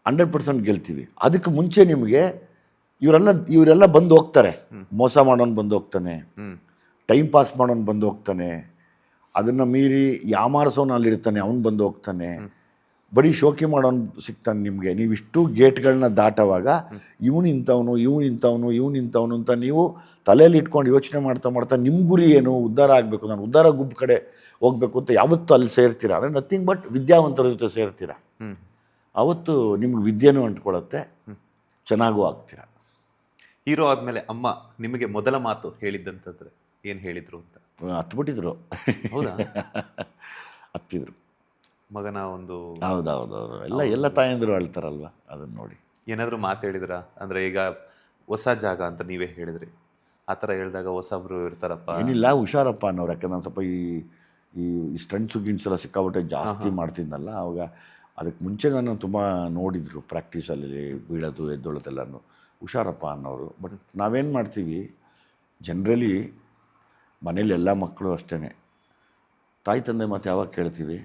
100% ಗೆಲ್ತೀವಿ. ಅದಕ್ಕೆ ಮುಂಚೆ ನಿಮಗೆ ಇವರೆಲ್ಲ ಬಂದು ಹೋಗ್ತಾರೆ. ಮೋಸ ಮಾಡೋನು ಬಂದು ಹೋಗ್ತಾನೆ, ಟೈಮ್ ಪಾಸ್ ಮಾಡೋನು ಬಂದು ಹೋಗ್ತಾನೆ, ಅದನ್ನು ಮೀರಿ ಯಾಮಾರಿಸೋನು ಅಲ್ಲಿರ್ತಾನೆ, ಅವನು ಬಂದು ಹೋಗ್ತಾನೆ. ಬರೀ ಶೋಕಿ ಮಾಡೋನು ಸಿಗ್ತಾನೆ ನಿಮಗೆ. ನೀವು ಇಷ್ಟು ಗೇಟ್ಗಳನ್ನ ದಾಟುವಾಗ ಇವನು ಇಂಥವನು ಅಂತ ನೀವು ತಲೆಯಲ್ಲಿ ಇಟ್ಕೊಂಡು ಯೋಚನೆ ಮಾಡ್ತಾ ಮಾಡ್ತಾ ನಿಮ್ಮ ಗುರಿ ಏನು, ಉದ್ಧಾರ ಆಗಬೇಕು, ನಾನು ಉದ್ಧಾರ ಗುಂಪು ಕಡೆ ಹೋಗಬೇಕು ಅಂತ ಯಾವತ್ತೂ ಅಲ್ಲಿ ಸೇರ್ತೀರ ಅಂದರೆ ನಥಿಂಗ್ ಬಟ್ ವಿದ್ಯಾವಂತರ ಜೊತೆ ಸೇರ್ತೀರ. ಅವತ್ತು ನಿಮ್ಗೆ ವಿದ್ಯೆನೂ ಅಂಟ್ಕೊಳ್ಳುತ್ತೆ, ಚೆನ್ನಾಗೂ ಆಗ್ತೀರ. ಹೀರೋ ಆದಮೇಲೆ ಅಮ್ಮ ನಿಮಗೆ ಮೊದಲ ಮಾತು ಹೇಳಿದ್ದಂತಂದ್ರೆ ಏನು ಹೇಳಿದ್ರು ಅಂತ? ಹತ್ಬಿಟ್ಟಿದ್ರು. ಹೌದಾ? ಹತ್ತಿದ್ರು. ಮಗನ ಒಂದು ಹೌದೌದು. ಎಲ್ಲ ತಾಯಂದಿರು ಹೇಳ್ತಾರಲ್ವ, ಅದನ್ನು ನೋಡಿ. ಏನಾದರೂ ಮಾತು ಹೇಳಿದ್ರ? ಅಂದರೆ ಈಗ ಹೊಸ ಜಾಗ ಅಂತ ನೀವೇ ಹೇಳಿದ್ರಿ, ಆ ಥರ ಹೇಳಿದಾಗ ಹೊಸಬ್ರು ಇರ್ತಾರಪ್ಪ, ಏನಿಲ್ಲ ಹುಷಾರಪ್ಪ ಅನ್ನೋರು. ಯಾಕಂದ್ರೆ ನಾನು ಸ್ವಲ್ಪ ಈ ಸ್ಟಂಟ್ಸು ಗಿನ್ಸೆಲ್ಲ ಸಿಕ್ಕಾಬಿಟ್ಟೆ ಜಾಸ್ತಿ ಮಾಡ್ತಿದ್ನಲ್ಲ, ಅವಾಗ ಅದಕ್ಕೆ ಮುಂಚೆ ನಾನು ತುಂಬ ನೋಡಿದ್ರು ಪ್ರಾಕ್ಟೀಸಲ್ಲಿ ಬೀಳೋದು ಎದ್ದೊಳೋದೆಲ್ಲನೂ. ಹುಷಾರಪ್ಪ ಅನ್ನೋರು. ಬಟ್ ನಾವೇನು ಮಾಡ್ತೀವಿ ಜನರಲಿ ಮನೇಲಿ ಎಲ್ಲ ಮಕ್ಕಳು ಅಷ್ಟೇ, ತಾಯಿ ತಂದೆ ಮಾತು ಯಾವಾಗ ಕೇಳ್ತೀವಿ?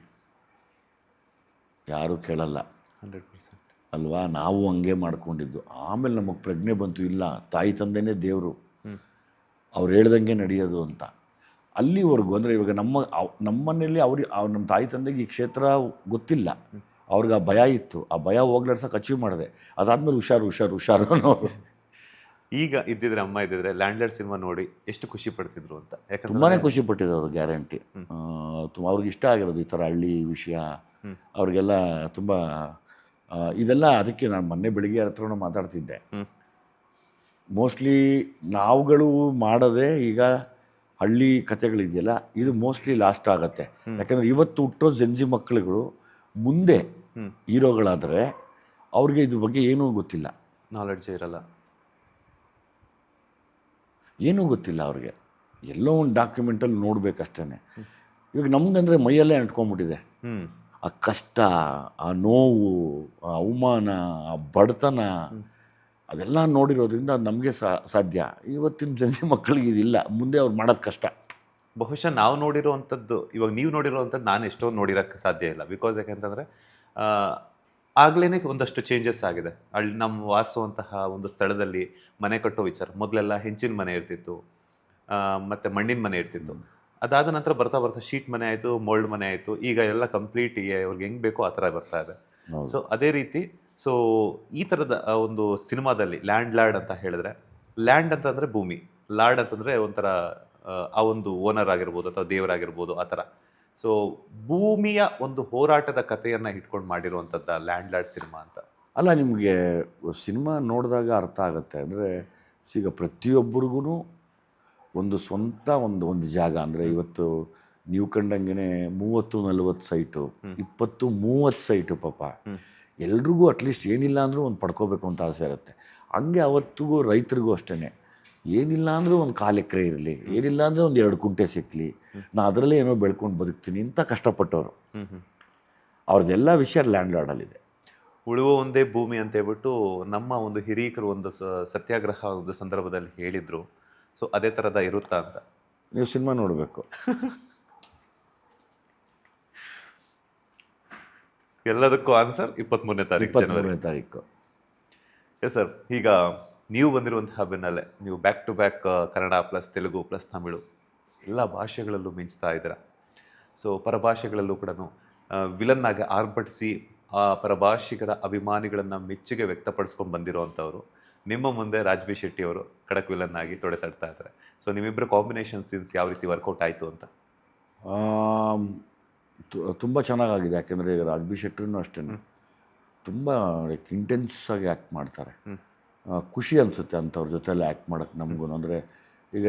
ಯಾರೂ ಕೇಳಲ್ಲ 100%. ಅಲ್ವಾ? ನಾವು ಹಂಗೆ ಮಾಡ್ಕೊಂಡಿದ್ದು. ಆಮೇಲೆ ನಮಗೆ ಪ್ರಜ್ಞೆ ಬಂತು, ಇಲ್ಲ ತಾಯಿ ತಂದೆನೇ ದೇವರು, ಅವ್ರು ಹೇಳ್ದಂಗೆ ನಡೆಯೋದು ಅಂತ. ಅಲ್ಲಿವರೆಗೂ ಅಂದರೆ ಇವಾಗ ನಮ್ಮನೇಲಿ ನಮ್ಮ ತಾಯಿ ತಂದೆಗೆ ಈ ಕ್ಷೇತ್ರ ಗೊತ್ತಿಲ್ಲ, ಅವ್ರಿಗೆ ಆ ಭಯ ಇತ್ತು. ಆ ಭಯ ಹೋಗ್ಲಾಡ್ಸಕ್ಕೆ ಅಚೀವ್ ಮಾಡಿದೆ. ಅದಾದಮೇಲೆ ಹುಷಾರು ಅನ್ನೋರು. ಈಗ ಇದ್ದಿದ್ರೆ, ಅಮ್ಮ ಇದ್ದಿದ್ರೆ ಲ್ಯಾಂಡ್ ಲಾರ್ಡ್ ಸಿನಿಮಾ ನೋಡಿ ಎಷ್ಟು ಖುಷಿ ಪಡ್ತಿದ್ರು ಅಂತ? ಯಾಕಂದ್ರೆ ತುಂಬಾ ಖುಷಿ ಪಟ್ಟಿರೋರು, ಗ್ಯಾರಂಟಿ. ಅವ್ರಿಗೆ ಇಷ್ಟ ಆಗಿರೋದು ಈ ಥರ ಹಳ್ಳಿ ವಿಷಯ ಅವ್ರಿಗೆಲ್ಲ ತುಂಬ. ಇದೆಲ್ಲ ಅದಕ್ಕೆ ನಾನು ಮೊನ್ನೆ ಬೆಳಿಗ್ಗೆ ಹತ್ರನೂ ಮಾತಾಡ್ತಿದ್ದೆ. ಮೋಸ್ಟ್ಲಿ ನಾವುಗಳು ಮಾಡೋದೇ ಈಗ ಹಳ್ಳಿ ಕಥೆಗಳಿದೆಯಲ್ಲ, ಇದು ಮೋಸ್ಟ್ಲಿ ಲಾಸ್ಟ್ ಆಗುತ್ತೆ. ಯಾಕಂದರೆ ಇವತ್ತು ಹುಟ್ಟೋ ಜೆನ್ಜಿ ಮಕ್ಕಳುಗಳು ಮುಂದೆ ಹೀರೋಗಳಾದರೆ ಅವ್ರಿಗೆ ಇದ್ರ ಬಗ್ಗೆ ಏನೂ ಗೊತ್ತಿಲ್ಲ, ನಾಲೆಡ್ಜ್ ಇರಲ್ಲ, ಏನೂ ಗೊತ್ತಿಲ್ಲ ಅವ್ರಿಗೆ. ಎಲ್ಲೋ ಒಂದು ಡಾಕ್ಯುಮೆಂಟಲ್ಲಿ ನೋಡಬೇಕಷ್ಟೇ. ಇವಾಗ ನಮಗಂದರೆ ಮೈಯಲ್ಲೇ ಅಂಟ್ಕೊಂಡ್ಬಿಟ್ಟಿದೆ ಆ ಕಷ್ಟ, ಆ ನೋವು, ಆ ಅವಮಾನ, ಆ ಬಡತನ, ಅದೆಲ್ಲ ನೋಡಿರೋದ್ರಿಂದ ನಮಗೆ ಸಾಧ್ಯ. ಇವತ್ತಿನ ಜನ ಮಕ್ಕಳಿಗೆ ಇದಿಲ್ಲ, ಮುಂದೆ ಅವ್ರು ಮಾಡೋದು ಕಷ್ಟ. ಬಹುಶಃ ನಾವು ನೋಡಿರೋವಂಥದ್ದು, ಇವಾಗ ನೀವು ನೋಡಿರೋವಂಥದ್ದು ನಾನು ಎಷ್ಟೋ ನೋಡಿರೋಕ್ಕೆ ಸಾಧ್ಯ ಇಲ್ಲ. ಬಿಕಾಸ್ ಯಾಕೆಂತಂದರೆ ಆಗ್ಲೇ ಒಂದಷ್ಟು ಚೇಂಜಸ್ ಆಗಿದೆ. ಅಲ್ಲಿ ನಮ್ಮ ವಾಸುವಂತಹ ಒಂದು ಸ್ಥಳದಲ್ಲಿ ಮನೆ ಕಟ್ಟೋ ವಿಚಾರ, ಮೊದಲೆಲ್ಲ ಹೆಂಚಿನ ಮನೆ ಇರ್ತಿತ್ತು, ಮತ್ತು ಮಣ್ಣಿನ ಮನೆ ಇರ್ತಿತ್ತು. ಅದಾದ ನಂತರ ಬರ್ತಾ ಬರ್ತಾ ಶೀಟ್ ಮನೆ ಆಯಿತು, ಮೋಲ್ಡ್ ಮನೆ ಆಯಿತು. ಈಗ ಎಲ್ಲ ಕಂಪ್ಲೀಟ್ ಅವ್ರಿಗೆ ಹೆಂಗೆ ಬೇಕೋ ಆ ಥರ ಬರ್ತಾ ಇದೆ. ಸೊ ಅದೇ ರೀತಿ ಈ ಥರದ ಒಂದು ಸಿನಿಮಾದಲ್ಲಿ ಲ್ಯಾಂಡ್ ಲಾರ್ಡ್ ಅಂತ ಹೇಳಿದ್ರೆ, ಲ್ಯಾಂಡ್ ಅಂತಂದರೆ ಭೂಮಿ, ಲಾರ್ಡ್ ಅಂತಂದರೆ ಒಂಥರ ಆ ಒಂದು ಓನರ್ ಆಗಿರ್ಬೋದು ಅಥವಾ ದೇವರಾಗಿರ್ಬೋದು, ಆ ಥರ. ಸೊ ಭೂಮಿಯ ಒಂದು ಹೋರಾಟದ ಕಥೆಯನ್ನು ಇಟ್ಕೊಂಡು ಮಾಡಿರುವಂಥದ್ದ ಲ್ಯಾಂಡ್ ಲಾರ್ಡ್ ಸಿನಿಮಾ ಅಂತ. ಅಲ್ಲ, ನಿಮಗೆ ಸಿನಿಮಾ ನೋಡಿದಾಗ ಅರ್ಥ ಆಗುತ್ತೆ. ಅಂದರೆ ಈಗ ಪ್ರತಿಯೊಬ್ಬರಿಗೂ ಒಂದು ಸ್ವಂತ ಒಂದು ಜಾಗ. ಅಂದರೆ ಇವತ್ತು ನೀವು ಕಂಡಂಗೆ 30-40 ಸೈಟು, 20-30 ಸೈಟು. ಪಾಪ ಎಲ್ರಿಗೂ ಅಟ್ಲೀಸ್ಟ್ ಏನಿಲ್ಲ ಅಂದರೂ ಒಂದು ಪಡ್ಕೋಬೇಕು ಅಂತ ಆಸೆ ಇರುತ್ತೆ. ಹಂಗೆ ಅವತ್ತಿಗೂ ರೈತರಿಗೂ ಅಷ್ಟೇ, ಏನಿಲ್ಲ ಅಂದರೂ ಒಂದು 4 ಎಕರೆ ಇರಲಿ, ಏನಿಲ್ಲ ಅಂದರೆ ಒಂದು 2 ಕುಂಟೆ ಸಿಕ್ಕಲಿ, ನಾನು ಅದರಲ್ಲೇ ಏನೋ ಬೆಳ್ಕೊಂಡು ಬದುಕ್ತೀನಿ ಅಂತ ಕಷ್ಟಪಟ್ಟವರು. ಅವ್ರದ್ದೆಲ್ಲ ವಿಷಯ ಲ್ಯಾಂಡ್ ಲಾರ್ಡಲ್ಲಿದೆ. ಉಳುವ ಒಂದೇ ಭೂಮಿ ಅಂತ ಹೇಳ್ಬಿಟ್ಟು ನಮ್ಮ ಒಂದು ಹಿರೀಕರು ಒಂದು ಸತ್ಯಾಗ್ರಹ ಒಂದು ಸಂದರ್ಭದಲ್ಲಿ ಹೇಳಿದರು. ಸೊ ಅದೇ ಥರದ ಇರುತ್ತಾ ಅಂತ? ನೀವು ಸಿನಿಮಾ ನೋಡಬೇಕು. ಎಲ್ಲದಕ್ಕೂ ಆನ್ಸರ್ 23ನೇ ತಾರೀಕು. ಎಸ್ ಸರ್, ಈಗ ನೀವು ಬಂದಿರುವಂತಹ ಬೆನ್ನಲ್ಲೇ ನೀವು back to back Kannada plus Telugu plus Tamil ಎಲ್ಲ ಭಾಷೆಗಳಲ್ಲೂ ಮಿಂಚ್ತಾ ಇದ್ದೀರಾ. ಸೊ ಪರಭಾಷೆಗಳಲ್ಲೂ ಕೂಡ ವಿಲನ್ ಆಗಿ ಆರ್ಭಟಿಸಿ ಆ ಪರಭಾಷಿಗರ ಅಭಿಮಾನಿಗಳನ್ನು ಮೆಚ್ಚುಗೆ ವ್ಯಕ್ತಪಡಿಸ್ಕೊಂಡು ಬಂದಿರೋವಂಥವ್ರು. ನಿಮ್ಮ ಮುಂದೆ ರಾಜ್ ಬಿ ಶೆಟ್ಟಿ ಅವರು ಖಡಕ್ ವಿಲನ್ ಆಗಿ ತೊಡೆ ತಡ್ತಾ ಇದ್ದಾರೆ. ಸೊ ನಿಮ್ಮಿಬ್ಬರ ಕಾಂಬಿನೇಷನ್ ಸೀನ್ಸ್ ಯಾವ ರೀತಿ ವರ್ಕೌಟ್ ಆಯಿತು ಅಂತ? ತುಂಬ ಚೆನ್ನಾಗಾಗಿದೆ. ಯಾಕೆಂದರೆ ರಾಜ್ ಬಿ ಶೆಟ್ಟಿನೂ ಅಷ್ಟೇ ತುಂಬ ಇಂಟೆನ್ಸ್ ಆಗಿ ಆ್ಯಕ್ಟ್ ಮಾಡ್ತಾರೆ. ಖುಷಿ ಅನಿಸುತ್ತೆ ಅಂಥವ್ರ ಜೊತೆಲ್ಲ ಆ್ಯಕ್ಟ್ ಮಾಡೋಕ್ಕೆ ನಮಗೂ. ಅಂದರೆ ಈಗ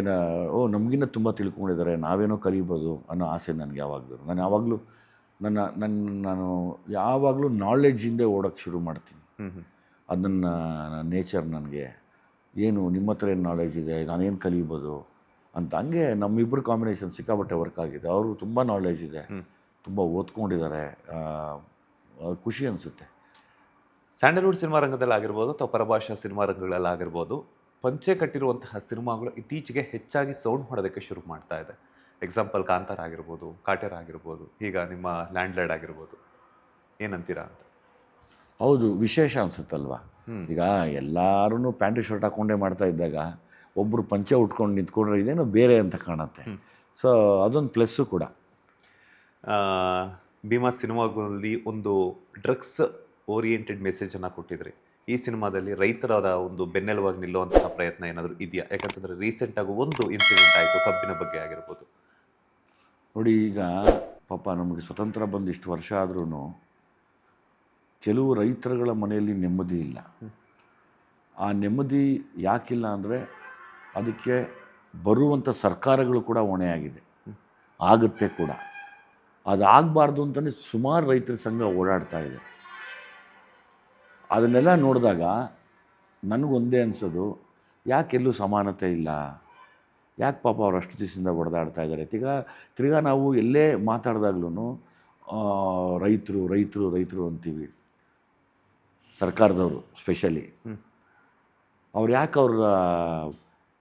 ನಮಗಿನ್ನ ತುಂಬ ತಿಳ್ಕೊಂಡಿದ್ದಾರೆ, ನಾವೇನೋ ಕಲಿಬೋದು ಅನ್ನೋ ಆಸೆ ನನಗೆ ಯಾವಾಗಲೂ. ನಾನು ಯಾವಾಗಲೂ ನಾಲೆಡ್ಜಿಂದ ಓಡೋಕ್ಕೆ ಶುರು ಮಾಡ್ತೀನಿ. ಅದನ್ನು ನೇಚರ್ ನನಗೆ ಏನು, ನಿಮ್ಮ ಹತ್ರ ಏನು ನಾಲೆಡ್ಜ್ ಇದೆ, ನಾನೇನು ಕಲಿಬೋದು ಅಂತ. ಹಂಗೆ ನಮ್ಮಿಬ್ಬರು ಕಾಂಬಿನೇಷನ್ ಸಿಕ್ಕಾಪಟ್ಟೆ ವರ್ಕ್ ಆಗಿದೆ. ಅವರು ತುಂಬ ನಾಲೆಡ್ಜ್ ಇದೆ, ತುಂಬ ಓದ್ಕೊಂಡಿದ್ದಾರೆ, ಖುಷಿ ಅನಿಸುತ್ತೆ. ಸ್ಯಾಂಡಲ್ವುಡ್ ಸಿನಿಮಾ ರಂಗದಲ್ಲಿ ಆಗಿರ್ಬೋದು ಅಥವಾ ಪರಭಾಷಾ ಸಿನಿಮಾ ರಂಗಗಳಲ್ಲಾಗಿರ್ಬೋದು, ಪಂಚೆ ಕಟ್ಟಿರುವಂತಹ ಸಿನಿಮಾಗಳು ಇತ್ತೀಚೆಗೆ ಹೆಚ್ಚಾಗಿ ಸೌಂಡ್ ಮಾಡೋದಕ್ಕೆ ಶುರು ಮಾಡ್ತಾ ಇದೆ. ಎಕ್ಸಾಂಪಲ್ ಕಾಂತಾರ ಆಗಿರ್ಬೋದು, ಕಾಟೇರ ಆಗಿರ್ಬೋದು, ಈಗ ನಿಮ್ಮ ಲ್ಯಾಂಡ್ ಲಾರ್ಡ್ ಆಗಿರ್ಬೋದು. ಏನಂತೀರಾ ಅಂತ? ಹೌದು, ವಿಶೇಷ ಅನಿಸುತ್ತಲ್ವ. ಈಗ ಎಲ್ಲರೂ ಪ್ಯಾಂಟು ಶರ್ಟ್ ಹಾಕ್ಕೊಂಡೇ ಮಾಡ್ತಾ ಇದ್ದಾಗ ಒಬ್ಬರು ಪಂಚೆ ಉಟ್ಕೊಂಡು ನಿಂತ್ಕೊಂಡ್ರೆ ಇದೇನೋ ಬೇರೆ ಅಂತ ಕಾಣುತ್ತೆ. ಸೊ ಅದೊಂದು ಪ್ಲಸ್ಸು ಕೂಡ. ಭೀಮಾ ಸಿನಿಮಾಗಳಲ್ಲಿ ಒಂದು ಡ್ರಗ್ಸ್ ಓರಿಯೆಂಟೆಡ್ ಮೆಸೇಜನ್ನು ಕೊಟ್ಟಿದ್ರಿ. ಈ ಸಿನಿಮಾದಲ್ಲಿ ರೈತರಾದ ಒಂದು ಬೆನ್ನೆಲುವಾಗಿ ನಿಲ್ಲುವಂತಹ ಪ್ರಯತ್ನ ಏನಾದರೂ ಇದೆಯಾ? ಯಾಕಂತಂದರೆ ರೀಸೆಂಟಾಗಿ ಒಂದು ಇನ್ಸಿಡೆಂಟ್ ಆಯಿತು, ಕಬ್ಬಿನ ಬಗ್ಗೆ ಆಗಿರ್ಬೋದು. ನೋಡಿ, ಈಗ ಪಾಪ ನಮಗೆ ಸ್ವತಂತ್ರ ಬಂದು ಇಷ್ಟು ವರ್ಷ ಆದ್ರೂ ಕೆಲವು ರೈತರುಗಳ ಮನೆಯಲ್ಲಿ ನೆಮ್ಮದಿ ಇಲ್ಲ. ಆ ನೆಮ್ಮದಿ ಯಾಕಿಲ್ಲ ಅಂದರೆ ಅದಕ್ಕೆ ಬರುವಂಥ ಸರ್ಕಾರಗಳು ಕೂಡ ಹೊಣೆಯಾಗಿದೆ, ಆಗುತ್ತೆ ಕೂಡ. ಅದಾಗಬಾರ್ದು ಅಂತಲೇ ಸುಮಾರು ರೈತರ ಸಂಘ ಓಡಾಡ್ತಾ ಇದೆ. ಅದನ್ನೆಲ್ಲ ನೋಡಿದಾಗ ನನಗೊಂದೇ ಅನಿಸೋದು, ಯಾಕೆಲ್ಲೂ ಸಮಾನತೆ ಇಲ್ಲ, ಯಾಕೆ ಪಾಪ ಅವ್ರು ಅಷ್ಟು ದಿವಸದಿಂದ ಹೊಡೆದಾಡ್ತಾ ಇದ್ದಾರೆ. ತಿರ್ಗಾ ನಾವು ಎಲ್ಲೇ ಮಾತಾಡಿದಾಗ್ಲೂ ರೈತರು ರೈತರು ರೈತರು ಅಂತೀವಿ, ಸರ್ಕಾರದವರು ಸ್ಪೆಷಲಿ. ಅವ್ರು ಯಾಕೆ ಅವ್ರ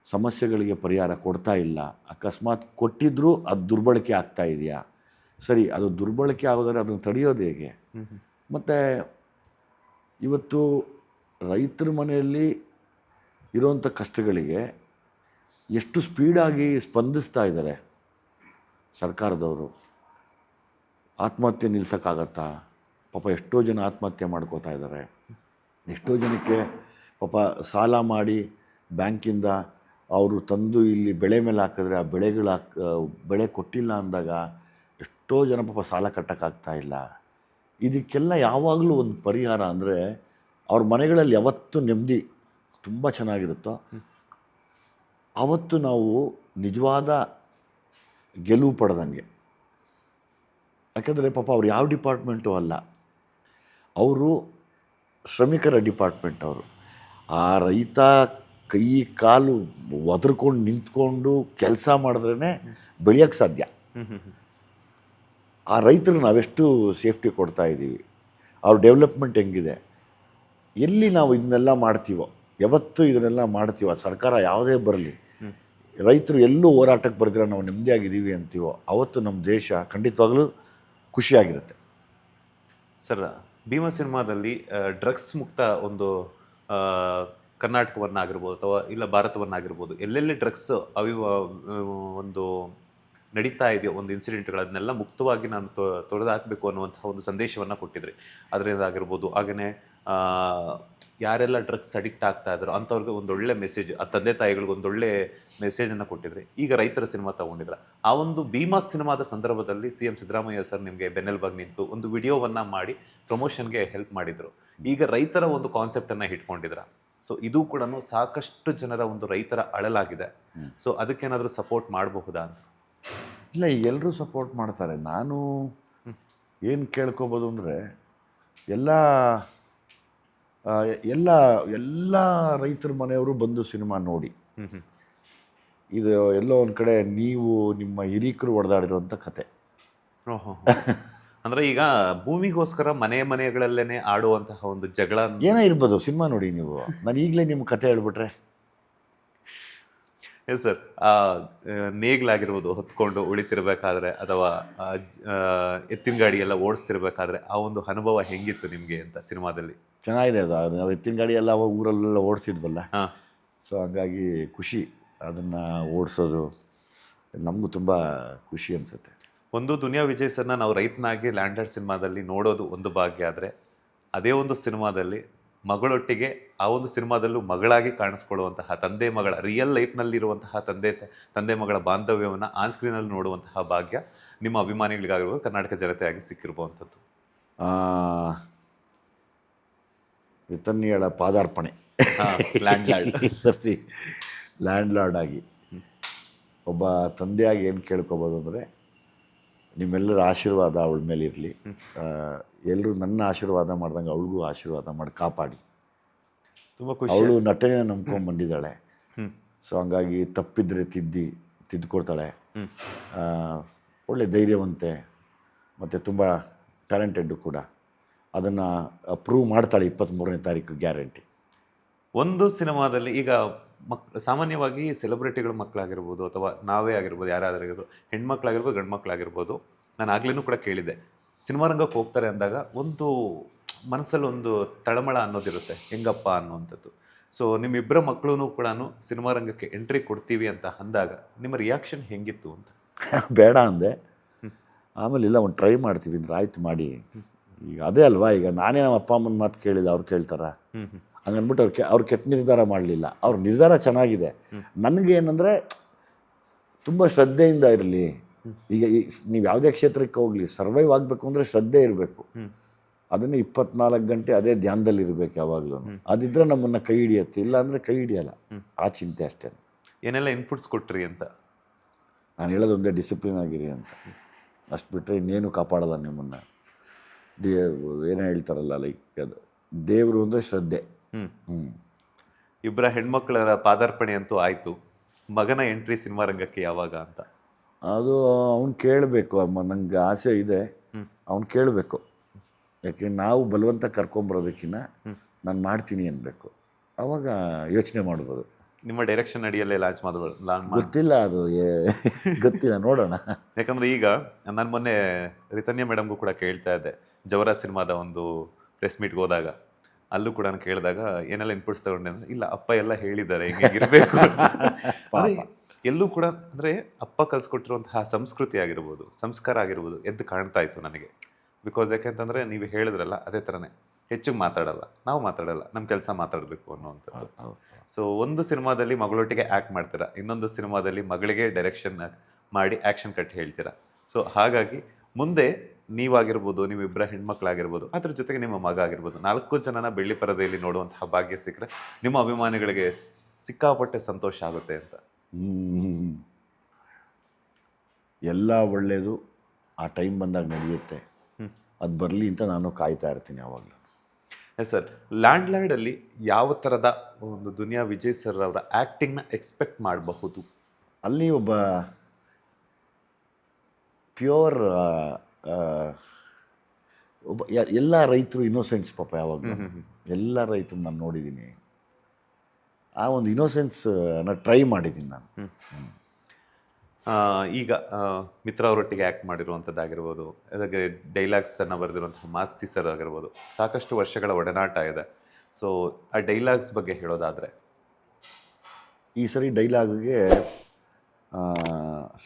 ಸಮಸ್ಯೆಗಳಿಗೆ ಪರಿಹಾರ ಕೊಡ್ತಾ ಇಲ್ಲ? ಅಕಸ್ಮಾತ್ ಕೊಟ್ಟಿದ್ರೂ ಅದು ದುರ್ಬಳಕೆ ಆಗ್ತಾ ಇದೆಯಾ? ಸರಿ, ಅದು ದುರ್ಬಳಕೆ ಆಗೋದ್ರೆ ಅದನ್ನು ತಡೆಯೋದು ಹೇಗೆ? ಮತ್ತು ಇವತ್ತು ರೈತರ ಮನೆಯಲ್ಲಿ ಇರೋವಂಥ ಕಷ್ಟಗಳಿಗೆ ಎಷ್ಟು ಸ್ಪೀಡಾಗಿ ಸ್ಪಂದಿಸ್ತಾ ಇದ್ದಾರೆ ಸರ್ಕಾರದವರು. ಆತ್ಮಹತ್ಯೆ ನಿಲ್ಸೋಕ್ಕಾಗತ್ತಾ? ಪಾಪ ಎಷ್ಟೋ ಜನ ಆತ್ಮಹತ್ಯೆ ಮಾಡ್ಕೋತಾ ಇದ್ದಾರೆ. ಎಷ್ಟೋ ಜನಕ್ಕೆ ಪಾಪ ಸಾಲ ಮಾಡಿ ಬ್ಯಾಂಕಿಂದ ಅವರು ತಂದು ಇಲ್ಲಿ ಬೆಳೆ ಮೇಲೆ ಹಾಕಿದ್ರೆ ಆ ಬೆಳೆ ಕೊಟ್ಟಿಲ್ಲ ಅಂದಾಗ ಎಷ್ಟೋ ಜನ ಪಾಪ ಸಾಲ ಕಟ್ಟೋಕ್ಕಾಗ್ತಾ ಇಲ್ಲ. ಇದಕ್ಕೆಲ್ಲ ಯಾವಾಗಲೂ ಒಂದು ಪರಿಹಾರ ಅಂದರೆ ಅವ್ರ ಮನೆಗಳಲ್ಲಿ ಯಾವತ್ತು ನೆಮ್ಮದಿ ತುಂಬ ಚೆನ್ನಾಗಿರುತ್ತೋ ಆವತ್ತು ನಾವು ನಿಜವಾದ ಗೆಲುವು ಪಡೆದಂಗೆ. ಯಾಕಂದರೆ ಪಾಪ ಅವ್ರು ಯಾವ ಡಿಪಾರ್ಟ್ಮೆಂಟು ಅಲ್ಲ, ಅವರು ಶ್ರಮಿಕರ ಡಿಪಾರ್ಟ್ಮೆಂಟ್. ಅವರು ಆ ರೈತ ಕೈ ಕಾಲು ಒದರ್ಕೊಂಡು ನಿಂತ್ಕೊಂಡು ಕೆಲಸ ಮಾಡಿದ್ರೇ ಬೆಳೆಯೋಕ್ಕೆ ಸಾಧ್ಯ. ಆ ರೈತರಿಗೆ ನಾವೆಷ್ಟು ಸೇಫ್ಟಿ ಕೊಡ್ತಾ ಇದ್ದೀವಿ, ಅವ್ರ ಡೆವಲಪ್ಮೆಂಟ್ ಹೆಂಗಿದೆ, ಎಲ್ಲಿ ನಾವು ಇದನ್ನೆಲ್ಲ ಮಾಡ್ತೀವೋ, ಯಾವತ್ತು ಇದನ್ನೆಲ್ಲ ಮಾಡ್ತೀವೋ, ಸರ್ಕಾರ ಯಾವುದೇ ಬರಲಿ, ರೈತರು ಎಲ್ಲೂ ಹೋರಾಟಕ್ಕೆ ಬರ್ದಿರೋ ನಾವು ನೆಮ್ಮದಿಯಾಗಿದ್ದೀವಿ ಅಂತೀವೋ ಅವತ್ತು ನಮ್ಮ ದೇಶ ಖಂಡಿತವಾಗ್ಲೂ ಖುಷಿಯಾಗಿರುತ್ತೆ. ಸರ್, ಭೀಮಾ ಸಿನಿಮಾದಲ್ಲಿ ಡ್ರಗ್ಸ್ ಮುಕ್ತ ಒಂದು ಕರ್ನಾಟಕವನ್ನಾಗಿರ್ಬೋದು ಅಥವಾ ಇಲ್ಲ ಭಾರತವನ್ನಾಗಿರ್ಬೋದು, ಎಲ್ಲೆಲ್ಲಿ ಡ್ರಗ್ಸ್ ಒಂದು ನಡೀತಾ ಇದೆಯೋ ಒಂದು ಇನ್ಸಿಡೆಂಟ್ಗಳನ್ನೆಲ್ಲ ಮುಕ್ತವಾಗಿ ನಾನು ತೊಡೆದು ಹಾಕಬೇಕು ಅನ್ನುವಂತಹ ಒಂದು ಸಂದೇಶವನ್ನು ಕೊಟ್ಟಿದ್ರಿ. ಅದರಿಂದ ಆಗಿರ್ಬೋದು, ಹಾಗೆಯೇ ಯಾರೆಲ್ಲ ಡ್ರಗ್ಸ್ ಅಡಿಕ್ಟ್ ಆಗ್ತಾ ಇದ್ದಾರೋ ಅಂಥವ್ರಿಗೆ ಒಂದೊಳ್ಳೆ ಮೆಸೇಜ್, ಆ ತಂದೆ ತಾಯಿಗಳಿಗೆ ಒಂದೊಳ್ಳೆ ಮೆಸೇಜನ್ನು ಕೊಟ್ಟಿದ್ರಿ. ಈಗ ರೈತರ ಸಿನಿಮಾ ತಗೊಂಡಿದ್ರ, ಆ ಒಂದು ಭೀಮಾ ಸಿನಿಮಾದ ಸಂದರ್ಭದಲ್ಲಿ CM ಸಿದ್ದರಾಮಯ್ಯ ಸರ್ ನಿಮಗೆ ಬೆನ್ನೆಲುಬಾಗಿ ನಿಂತು ಒಂದು ವಿಡಿಯೋವನ್ನು ಮಾಡಿ ಪ್ರಮೋಷನ್ಗೆ ಹೆಲ್ಪ್ ಮಾಡಿದರು. ಈಗ ರೈತರ ಒಂದು ಕಾನ್ಸೆಪ್ಟನ್ನು ಇಟ್ಕೊಂಡಿದ್ರ. ಸೊ ಇದು ಕೂಡ ಸಾಕಷ್ಟು ಜನರ ಒಂದು ರೈತರ ಅಳಲಾಗಿದೆ. ಸೊ ಅದಕ್ಕೇನಾದರೂ ಸಪೋರ್ಟ್ ಮಾಡಬಹುದಾ ಅಂತ? ಇಲ್ಲ, ಈಗ ಎಲ್ಲರೂ ಸಪೋರ್ಟ್ ಮಾಡ್ತಾರೆ. ನಾನು ಏನು ಕೇಳ್ಕೊಬೋದು ಅಂದರೆ ಎಲ್ಲ ಎಲ್ಲ ಎಲ್ಲ ರೈತರ ಮನೆಯವರು ಬಂದು ಸಿನಿಮಾ ನೋಡಿ. ಇದು ಎಲ್ಲೋ ಒಂದು ಕಡೆ ನೀವು ನಿಮ್ಮ ಹಿರೀಕರು ಹೊಡೆದಾಡಿರುವಂಥ ಕತೆ. ಅಂದರೆ ಈಗ ಭೂಮಿಗೋಸ್ಕರ ಮನೆಗಳಲ್ಲೇ ಆಡುವಂತಹ ಒಂದು ಜಗಳ ಏನೋ ಇರ್ಬೋದು. ಸಿನಿಮಾ ನೋಡಿ ನೀವು. ನಾನು ಈಗಲೇ ನಿಮ್ಮ ಕತೆ ಹೇಳ್ಬಿಟ್ರೆ. ಎಸ್ ಸರ್, ನೇಗ್ಲಾಗಿರ್ಬೋದು ಹೊತ್ಕೊಂಡು ಉಳಿತಿರ್ಬೇಕಾದ್ರೆ ಅಥವಾ ಎತ್ತಿನ ಗಾಡಿ ಎಲ್ಲ ಓಡಿಸ್ತಿರ್ಬೇಕಾದ್ರೆ ಆ ಒಂದು ಅನುಭವ ಹೆಂಗಿತ್ತು ನಿಮಗೆ ಅಂತ ಸಿನಿಮಾದಲ್ಲಿ? ಚೆನ್ನಾಗಿದೆ ಅದು. ನಾವು ಎತ್ತಿನ ಗಾಡಿ ಎಲ್ಲ ಅವಾಗ ಊರಲ್ಲೆಲ್ಲ ಓಡಿಸಿದ್ವಲ್ಲ, ಸೊ ಹಾಗಾಗಿ ಖುಷಿ ಅದನ್ನು ಓಡಿಸೋದು ನಮಗೂ ತುಂಬ ಖುಷಿ ಅನಿಸುತ್ತೆ. ಒಂದು ದುನಿಯಾ ವಿಜಯ್ ಸರ್ನ ನಾವು ರೈತನಾಗಿ ಲ್ಯಾಂಡೆಡ್ ಸಿನಿಮಾದಲ್ಲಿ ನೋಡೋದು ಒಂದು ಭಾಗ್ಯ. ಆದರೆ ಅದೇ ಒಂದು ಸಿನಿಮಾದಲ್ಲಿ ಮಗಳೊಟ್ಟಿಗೆ ಆ ಒಂದು ಸಿನಿಮಾದಲ್ಲೂ ಮಗಳಾಗಿ ಕಾಣಿಸ್ಕೊಳ್ಳುವಂತಹ ತಂದೆ ಮಗಳ ರಿಯಲ್ ಲೈಫ್ನಲ್ಲಿರುವಂತಹ ತಂದೆ ಮಗಳ ಬಾಂಧವ್ಯವನ್ನು ಆನ್ ಸ್ಕ್ರೀನಲ್ಲಿ ನೋಡುವಂತಹ ಭಾಗ್ಯ ನಿಮ್ಮ ಅಭಿಮಾನಿಗಳಿಗಾಗಿರ್ಬೋದು, ಕರ್ನಾಟಕ ಜನತೆಯಾಗಿ ಸಿಕ್ಕಿರುವಂಥದ್ದು. ವಿತನ್ಯಳ ಪಾದಾರ್ಪಣೆ ಸರ್ತಿ ಲ್ಯಾಂಡ್ ಲಾರ್ಡ್ ಆಗಿ ಒಬ್ಬ ತಂದೆಯಾಗಿ ಏನು ಕೇಳ್ಕೊಬೋದು ಅಂದರೆ, ನಿಮ್ಮೆಲ್ಲರ ಆಶೀರ್ವಾದ ಅವಳ ಮೇಲೆ ಇರಲಿ. ಎಲ್ಲರೂ ನನ್ನ ಆಶೀರ್ವಾದ ಮಾಡ್ದಂಗೆ ಅವಳಿಗೂ ಆಶೀರ್ವಾದ ಮಾಡಿ ಕಾಪಾಡಿ. ತುಂಬ ಖುಷಿ. ಅವಳು ನಟನೆಯ ನಂಬ್ಕೊಂಡು ಬಂದಿದ್ದಾಳೆ. ಸೊ ಹಂಗಾಗಿ ತಪ್ಪಿದ್ರೆ ತಿದ್ದುಕೊಡ್ತಾಳೆ. ಒಳ್ಳೆ ಧೈರ್ಯವಂತೆ ಮತ್ತು ತುಂಬ ಟ್ಯಾಲೆಂಟೆಡ್ಡು ಕೂಡ. ಅದನ್ನು ಪ್ರೂವ್ ಮಾಡ್ತಾಳೆ 23ನೇ ತಾರೀಕು ಗ್ಯಾರಂಟಿ. ಒಂದು ಸಿನಿಮಾದಲ್ಲಿ ಈಗ ಸಾಮಾನ್ಯವಾಗಿ ಸೆಲೆಬ್ರಿಟಿಗಳ ಮಕ್ಕಳಾಗಿರ್ಬೋದು ಅಥವಾ ನಾವೇ ಆಗಿರ್ಬೋದು, ಯಾರಾದ್ರೂ ಹೆಣ್ಮಕ್ಳಾಗಿರ್ಬೋದು ಗಂಡು ಮಕ್ಕಳಾಗಿರ್ಬೋದು, ನಾನು ಆಗ್ಲೂ ಕೂಡ ಕೇಳಿದ್ದೆ, ಸಿನಿಮಾ ರಂಗಕ್ಕೆ ಹೋಗ್ತಾರೆ ಅಂದಾಗ ಒಂದು ಮನಸ್ಸಲ್ಲಿ ಒಂದು ತಳಮಳ ಅನ್ನೋದಿರುತ್ತೆ, ಹೆಂಗಪ್ಪ ಅನ್ನುವಂಥದ್ದು. ಸೊ ನಿಮ್ಮಿಬ್ಬರ ಮಕ್ಕಳು ಕೂಡ ಸಿನಿಮಾ ರಂಗಕ್ಕೆ ಎಂಟ್ರಿ ಕೊಡ್ತೀವಿ ಅಂತ ಅಂದಾಗ ನಿಮ್ಮ ರಿಯಾಕ್ಷನ್ ಹೆಂಗಿತ್ತು ಅಂತ? ಬೇಡ ಅಂದೆ. ಆಮೇಲೆ ಇಲ್ಲ ಒಂದು ಟ್ರೈ ಮಾಡ್ತೀವಿ ಅಂದ್ರೆ ಆಯ್ತು ಮಾಡಿ. ಈಗ ಅದೇ ಅಲ್ವಾ, ಈಗ ನಾನೇ ನಮ್ಮ ಅಪ್ಪ ಅಮ್ಮನ ಮಾತು ಕೇಳಿಲ್ಲ, ಅವ್ರು ಕೇಳ್ತಾರ? ಹಂಗನ್ಬಿಟ್ಟು ಅವ್ರು ಕೆಟ್ಟ ನಿರ್ಧಾರ ಮಾಡಲಿಲ್ಲ. ಅವ್ರ ನಿರ್ಧಾರ ಚೆನ್ನಾಗಿದೆ. ನನಗೆ ಏನಂದರೆ ತುಂಬ ಶ್ರದ್ಧೆಯಿಂದ ಇರಲಿ. ಈಗ ನೀವು ಯಾವುದೇ ಕ್ಷೇತ್ರಕ್ಕೆ ಹೋಗಲಿ, ಸರ್ವೈವ್ ಆಗಬೇಕು ಅಂದರೆ ಶ್ರದ್ಧೆ ಇರಬೇಕು. ಅದನ್ನೇ 24 ಗಂಟೆ ಅದೇ ಧ್ಯಾನದಲ್ಲಿ ಇರಬೇಕು ಯಾವಾಗಲೂ. ಅದಿದ್ರೆ ನಮ್ಮನ್ನು ಕೈ ಹಿಡಿಯುತ್ತೆ, ಇಲ್ಲ ಅಂದರೆ ಕೈ ಹಿಡಿಯಲ್ಲ. ಆ ಚಿಂತೆ ಅಷ್ಟೇ. ಏನೆಲ್ಲ ಇನ್ಪುಟ್ಸ್ ಕೊಟ್ರಿ ಅಂತ? ನಾನು ಹೇಳೋದು ಒಂದೇ, ಡಿಸಿಪ್ಲಿನ್ ಆಗಿರಿ ಅಂತ. ಅಷ್ಟು ಬಿಟ್ಟರೆ ಇನ್ನೇನು ಕಾಪಾಡಲ್ಲ ನಿಮ್ಮನ್ನು. ಏನೇ ಹೇಳ್ತಾರಲ್ಲ, ಲೈಕ್ ಅದು ದೇವರು ಅಂದರೆ ಶ್ರದ್ಧೆ. ಇಬ್ಬರ ಹೆಣ್ಮಕ್ಳ ಪಾದಾರ್ಪಣೆ ಅಂತೂ ಆಯಿತು. ಮಗನ ಎಂಟ್ರಿ ಸಿನಿಮಾ ರಂಗಕ್ಕೆ ಯಾವಾಗ ಅಂತ? ಅದು ಅವ್ನು ಕೇಳಬೇಕು. ನಂಗೆ ಆಸೆ ಇದೆ, ಅವ್ನು ಕೇಳಬೇಕು. ಯಾಕೆ ನಾವು ಬಲವಂತ ಕರ್ಕೊಂಬರೋದಕ್ಕಿಂತ ನಾನು ಮಾಡ್ತೀನಿ ಅನ್ಬೇಕು. ಅವಾಗ ಯೋಚನೆ ಮಾಡ್ಬೋದು. ನಿಮ್ಮ ಡೈರೆಕ್ಷನ್ ಅಡಿಯಲ್ಲೇ ಲಾಂಚ್ ಗೊತ್ತಿಲ್ಲ, ಅದು ಗೊತ್ತಿಲ್ಲ, ನೋಡೋಣ. ಯಾಕಂದ್ರೆ ಈಗ ನಾನು ಮೊನ್ನೆ ರಿತನ್ಯ ಮೇಡಮ್ಗೂ ಕೂಡ ಕೇಳ್ತಾ ಇದ್ದೆ, ಜವರ ಸಿನಿಮಾದ ಒಂದು ಪ್ರೆಸ್ ಮೀಟ್ಗೆ ಹೋದಾಗ. ಅಲ್ಲೂ ಕೂಡ ನಾನು ಕೇಳಿದಾಗ ಏನೆಲ್ಲ ಇನ್ಪುಟ್ಸ್ ತಗೊಂಡೆ ಅಂದ್ರೆ, ಇಲ್ಲ ಅಪ್ಪ ಎಲ್ಲ ಹೇಳಿದ್ದಾರೆ ಹಿಂಗಿರ್ಬೇಕು. ಎಲ್ಲೂ ಕೂಡ ಅಂದರೆ ಅಪ್ಪ ಕಲಿಸ್ಕೊಟ್ಟಿರುವಂತಹ ಸಂಸ್ಕೃತಿ ಆಗಿರ್ಬೋದು, ಸಂಸ್ಕಾರ ಆಗಿರ್ಬೋದು ಎದ್ದು ಕಾಣ್ತಾ ಇತ್ತು ನನಗೆ. ಬಿಕಾಸ್ ಯಾಕೆಂತಂದರೆ ನೀವು ಹೇಳಿದ್ರಲ್ಲ, ಅದೇ ಥರನೇ ಹೆಚ್ಚಿಗೆ ಮಾತಾಡಲ್ಲ, ನಾವು ಮಾತಾಡಲ್ಲ, ನಮ್ಮ ಕೆಲಸ ಮಾತಾಡಬೇಕು ಅನ್ನೋವಂಥದ್ದು. ಸೊ ಒಂದು ಸಿನಿಮಾದಲ್ಲಿ ಮಗಳೊಟ್ಟಿಗೆ ಆ್ಯಕ್ಟ್ ಮಾಡ್ತೀರಾ, ಇನ್ನೊಂದು ಸಿನಿಮಾದಲ್ಲಿ ಮಗಳಿಗೆ ಡೈರೆಕ್ಷನ್ ಮಾಡಿ ಆ್ಯಕ್ಷನ್ ಕಟ್ ಹೇಳ್ತೀರಾ. ಸೊ ಹಾಗಾಗಿ ಮುಂದೆ ನೀವಾಗಿರ್ಬೋದು, ನೀವಿಬ್ಬರ ಹೆಣ್ಮಕ್ಳಾಗಿರ್ಬೋದು, ಅದ್ರ ಜೊತೆಗೆ ನಿಮ್ಮ ಮಗ ಆಗಿರ್ಬೋದು, 4 ಜನನ ಬೆಳ್ಳಿ ಪರದೆಯಲ್ಲಿ ನೋಡುವಂತಹ ಭಾಗ್ಯ ಸಿಕ್ಕರೆ ನಿಮ್ಮ ಅಭಿಮಾನಿಗಳಿಗೆ ಸಿಕ್ಕಾಪಟ್ಟೆ ಸಂತೋಷ ಆಗುತ್ತೆ ಅಂತ. ಎಲ್ಲ ಒಳ್ಳೆಯದು ಆ ಟೈಮ್ ಬಂದಾಗ ನಡೆಯುತ್ತೆ. ಅದು ಬರಲಿ ಅಂತ ನಾನು ಕಾಯ್ತಾ ಇರ್ತೀನಿ ಯಾವಾಗಲೂ. ಎಸ್ ಸರ್, ಲ್ಯಾಂಡ್ಲಾರ್ಡಲ್ಲಿ ಯಾವ ಥರದ ಒಂದು ದುನಿಯಾ ವಿಜಯ್ ಸರ್ ಅವರ ಆ್ಯಕ್ಟಿಂಗ್ನ ಎಕ್ಸ್ಪೆಕ್ಟ್ ಮಾಡಬಹುದು? ಅಲ್ಲಿ ಒಬ್ಬ ಪ್ಯೂರ್ ಒಬ್ಬ ಎಲ್ಲ ರೈತರು ಇನ್ನೋಸೆನ್ಸ್ ಪಾಪ. ಯಾವಾಗಲೂ ಎಲ್ಲ ರೈತರು ನಾನು ನೋಡಿದ್ದೀನಿ. ಆ ಒಂದು ಇನ್ನೋಸೆನ್ಸ್ನ ಟ್ರೈ ಮಾಡಿದ್ದೀನಿ ನಾನು. ಈಗ ಮಿತ್ರ ಅವರೊಟ್ಟಿಗೆ ಆ್ಯಕ್ಟ್ ಮಾಡಿರುವಂಥದ್ದಾಗಿರ್ಬೋದು, ಅದಕ್ಕೆ ಡೈಲಾಗ್ಸನ್ನು ಬರೆದಿರುವಂತಹ ಮಾಸ್ತಿ ಸರ್ ಆಗಿರ್ಬೋದು, ಸಾಕಷ್ಟು ವರ್ಷಗಳ ಒಡನಾಟ ಇದೆ. ಸೊ ಆ ಡೈಲಾಗ್ಸ್ ಬಗ್ಗೆ ಹೇಳೋದಾದರೆ, ಈ ಸರಿ ಡೈಲಾಗ್ಗೆ